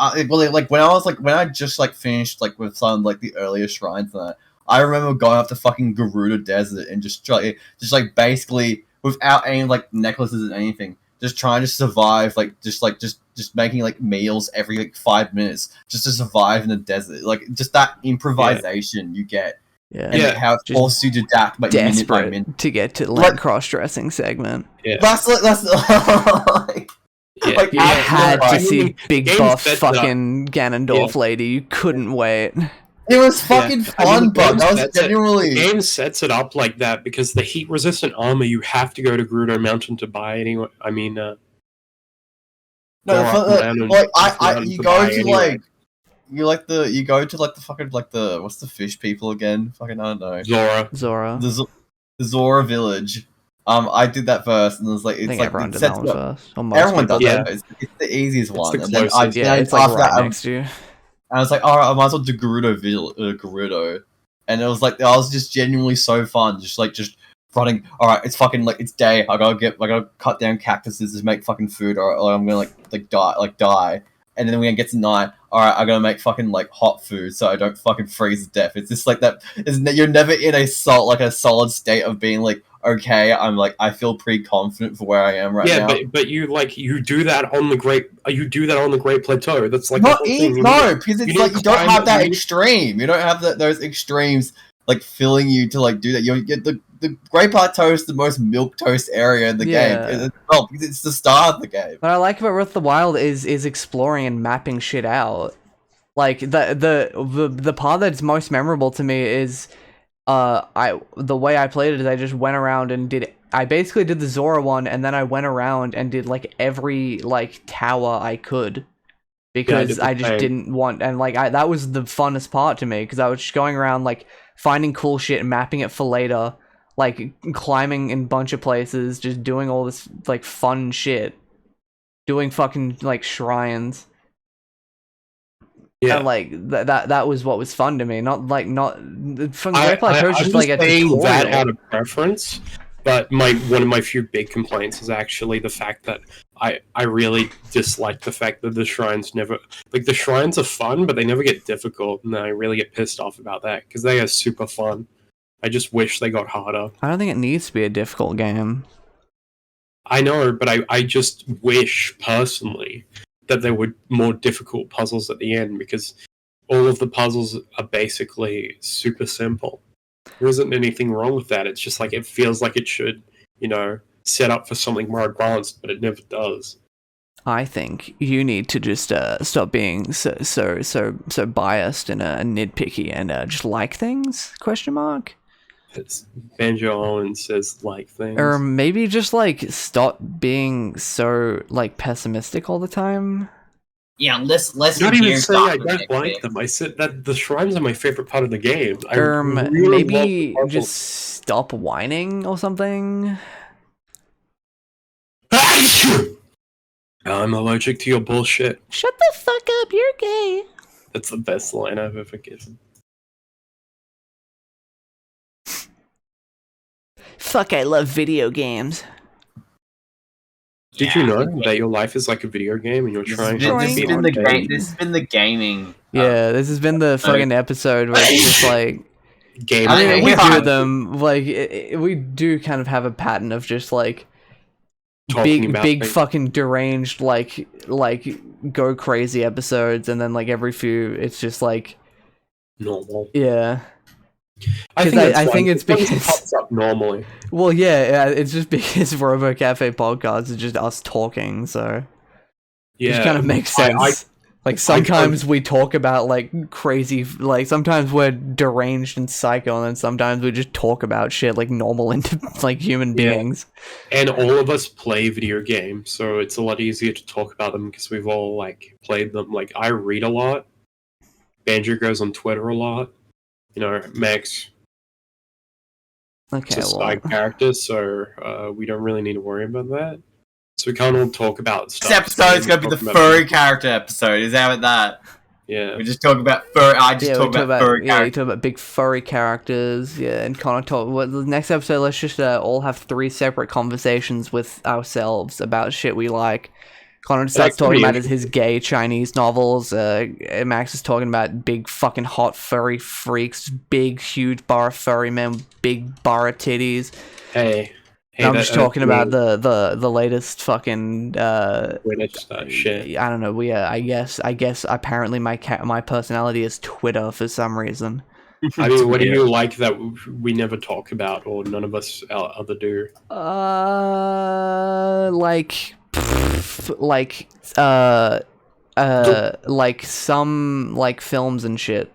when I just like finished like with some like the earlier shrines and that. I remember going up to fucking Garuda Desert and just like basically without any like necklaces and anything, just trying to survive, just making like meals every like 5 minutes just to survive in the desert. Like just that improvisation you get. Yeah. And how it forces you to adapt like minute by minute. To get to the cross-dressing segment. Yeah. That's like you had to see Big Buff fucking Ganondorf lady. You couldn't wait. It was fucking fun, but that was genuinely... The game sets it up like that because the heat-resistant armor you have to go to Gerudo Mountain to buy anyway. I mean, you go to like you go to like the fucking like the what's the fish people again? Fucking I don't know. Zora. The Zora village. I did that first, and it was like I it's think like everyone it did sets that you one up. first. Or most Everyone people does did. that. It's the easiest It's one, the and then closest. Yeah, it's like right next to you. I was like, all right, I might as well do Gerudo, and it was like I was just genuinely so fun, just running. All right, it's fucking like it's day. I gotta cut down cactuses to make fucking food, or I'm gonna die. And then when it gets to night, all right, I gotta make fucking like hot food so I don't fucking freeze to death. It's just like that. You're never in a solid state of being like, okay, I feel pretty confident for where I am right now. Yeah, but you do that on the Great Plateau. That's like Not the whole easy, thing. no, because it's like you don't climb have that it, extreme. You don't have those extremes like filling you to like do that. You get the Great Plateau is the most milquetoast area in the game. Because it's the start of the game. What I like about Breath of the Wild is exploring and mapping shit out. Like the part that's most memorable to me is the way I played it is I just went around and I basically did the Zora one, and then I went around and did like every like tower I could, because I just didn't want, and like that was the funnest part to me, because I was just going around like finding cool shit and mapping it for later, like climbing in a bunch of places, just doing all this like fun shit, doing fucking like shrines. Yeah, And, like that was what was fun to me. Not from I, Great Plateau is I'm just like a saying tutorial. that out of preference, but one of my few big complaints is actually the fact that I really dislike the fact that the shrines never, like, the shrines are fun, but they never get difficult, and I really get pissed off about that because they are super fun. I just wish they got harder. I don't think it needs to be a difficult game. I know, but I just wish personally that there were more difficult puzzles at the end, because all of the puzzles are basically super simple. There isn't anything wrong with that. It's just like it feels like it should, set up for something more advanced, but it never does. I think you need to just stop being so biased and nitpicky and just like things? Question mark. It's Banjo Owen says like things. Or maybe just like stop being so like pessimistic all the time. Yeah, less. Not even saying I don't like them. I said that the shrines are my favorite part of the game. I really maybe love the just stop whining or something. I'm allergic to your bullshit. Shut the fuck up, you're gay. That's the best line I've ever given. Fuck, I love video games. Did you know that your life is like a video game and you're trying to beat it? This has been the gaming. Yeah, this has been the fucking episode where it's just like... Game. I mean, we do them, like, we do kind of have a pattern of just, like, big things. fucking deranged, like, go crazy episodes, and then, like, every few, it's just, like... Normal. Yeah. I think it's because... It pops up normally. Well, yeah, it's just because Robo-Cafe podcast is just us talking, so... Yeah. It just kind of makes sense. Like, sometimes we talk about, like, crazy... Like, sometimes we're deranged and psycho, and then sometimes we just talk about shit like normal, like, human beings. And all of us play video games, so it's a lot easier to talk about them because we've all, like, played them. Like, I read a lot. Banjo goes on Twitter a lot. Max... Okay, It's a side character, so we don't really need to worry about that. So we can't all talk about stuff. This episode is going to be the furry character episode. Is that that? Yeah. We just talk about furry. I just talk about furry characters. Yeah, you talk about big furry characters. Yeah, and Connor talk. Well, the next episode, let's just all have 3 separate conversations with ourselves about shit we like. Connor starts talking about his gay Chinese novels. Max is talking about big fucking hot furry freaks, big huge bar furry men with big bar titties. Hey, I'm just talking about the latest fucking shit. I don't know. I guess apparently my personality is Twitter for some reason. I mean, what do you like that we never talk about, or none of us other do? Like some like films and shit.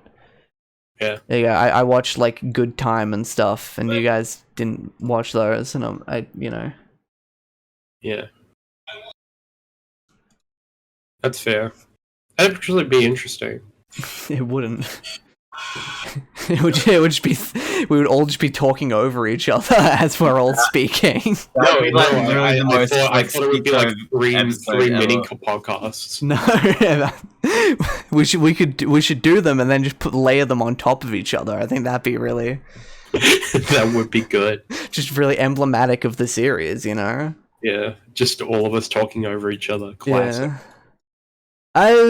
Yeah. Yeah, I watched like Good Time and stuff, and you guys didn't watch those, and Yeah. That's fair. That'd actually be interesting. It wouldn't. It would just be. We would all just be talking over each other as we're all speaking. That would No, be like no, literally the most I thought it would be like episode three mini ever. podcasts. No, we should do them and then just layer them on top of each other. I think that'd be really That would be good. just really emblematic of the series, you know? Yeah, just all of us talking over each other. Classic. Yeah.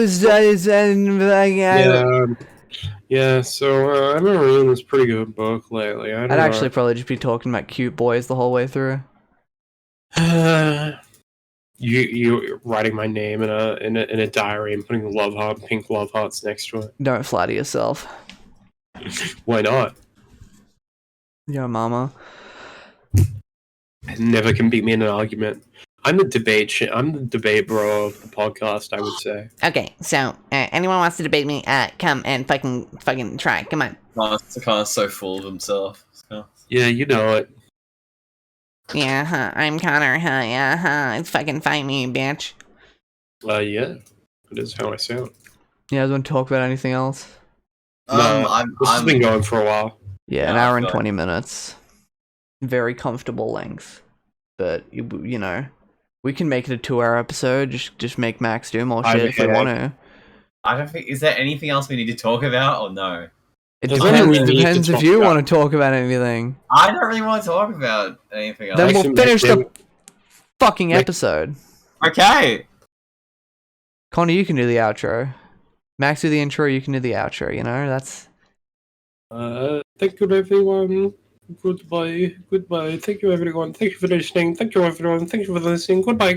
Yeah. So I've been reading this pretty good book lately. I'd actually probably just be talking about cute boys the whole way through. You writing my name in a diary and putting pink love hearts next to it. Don't flatter yourself. Why not? Yo, mama. Never can beat me in an argument. I'm the debate bro of the podcast, I would say. Okay, so anyone wants to debate me? Come and fucking try. Come on. Connor's so full of himself. So. Yeah, you know it. Yeah, huh? I'm Connor. Huh? Yeah, huh? Fucking fight me, bitch. Yeah, that is how I sound. You guys want to talk about anything else? This has been going for a while. Yeah, an Yeah, hour I and feel 20 minutes. Very comfortable length. But, you know, we can make it a 2-hour episode. Just make Max do more shit if we want to. I don't think. Is there anything else we need to talk about or no? It There's nothing we need to depends if talk you about. want to talk about anything. I don't really want to talk about anything else. Then Actually, we'll finish the Max, fucking Max- episode. Okay. Connor, you can do the outro. Max, do the intro, you can do the outro, you know? That's... Thank you, everyone. Goodbye. Thank you, everyone. Thank you for listening. Thank you, everyone. Thank you for listening. Goodbye.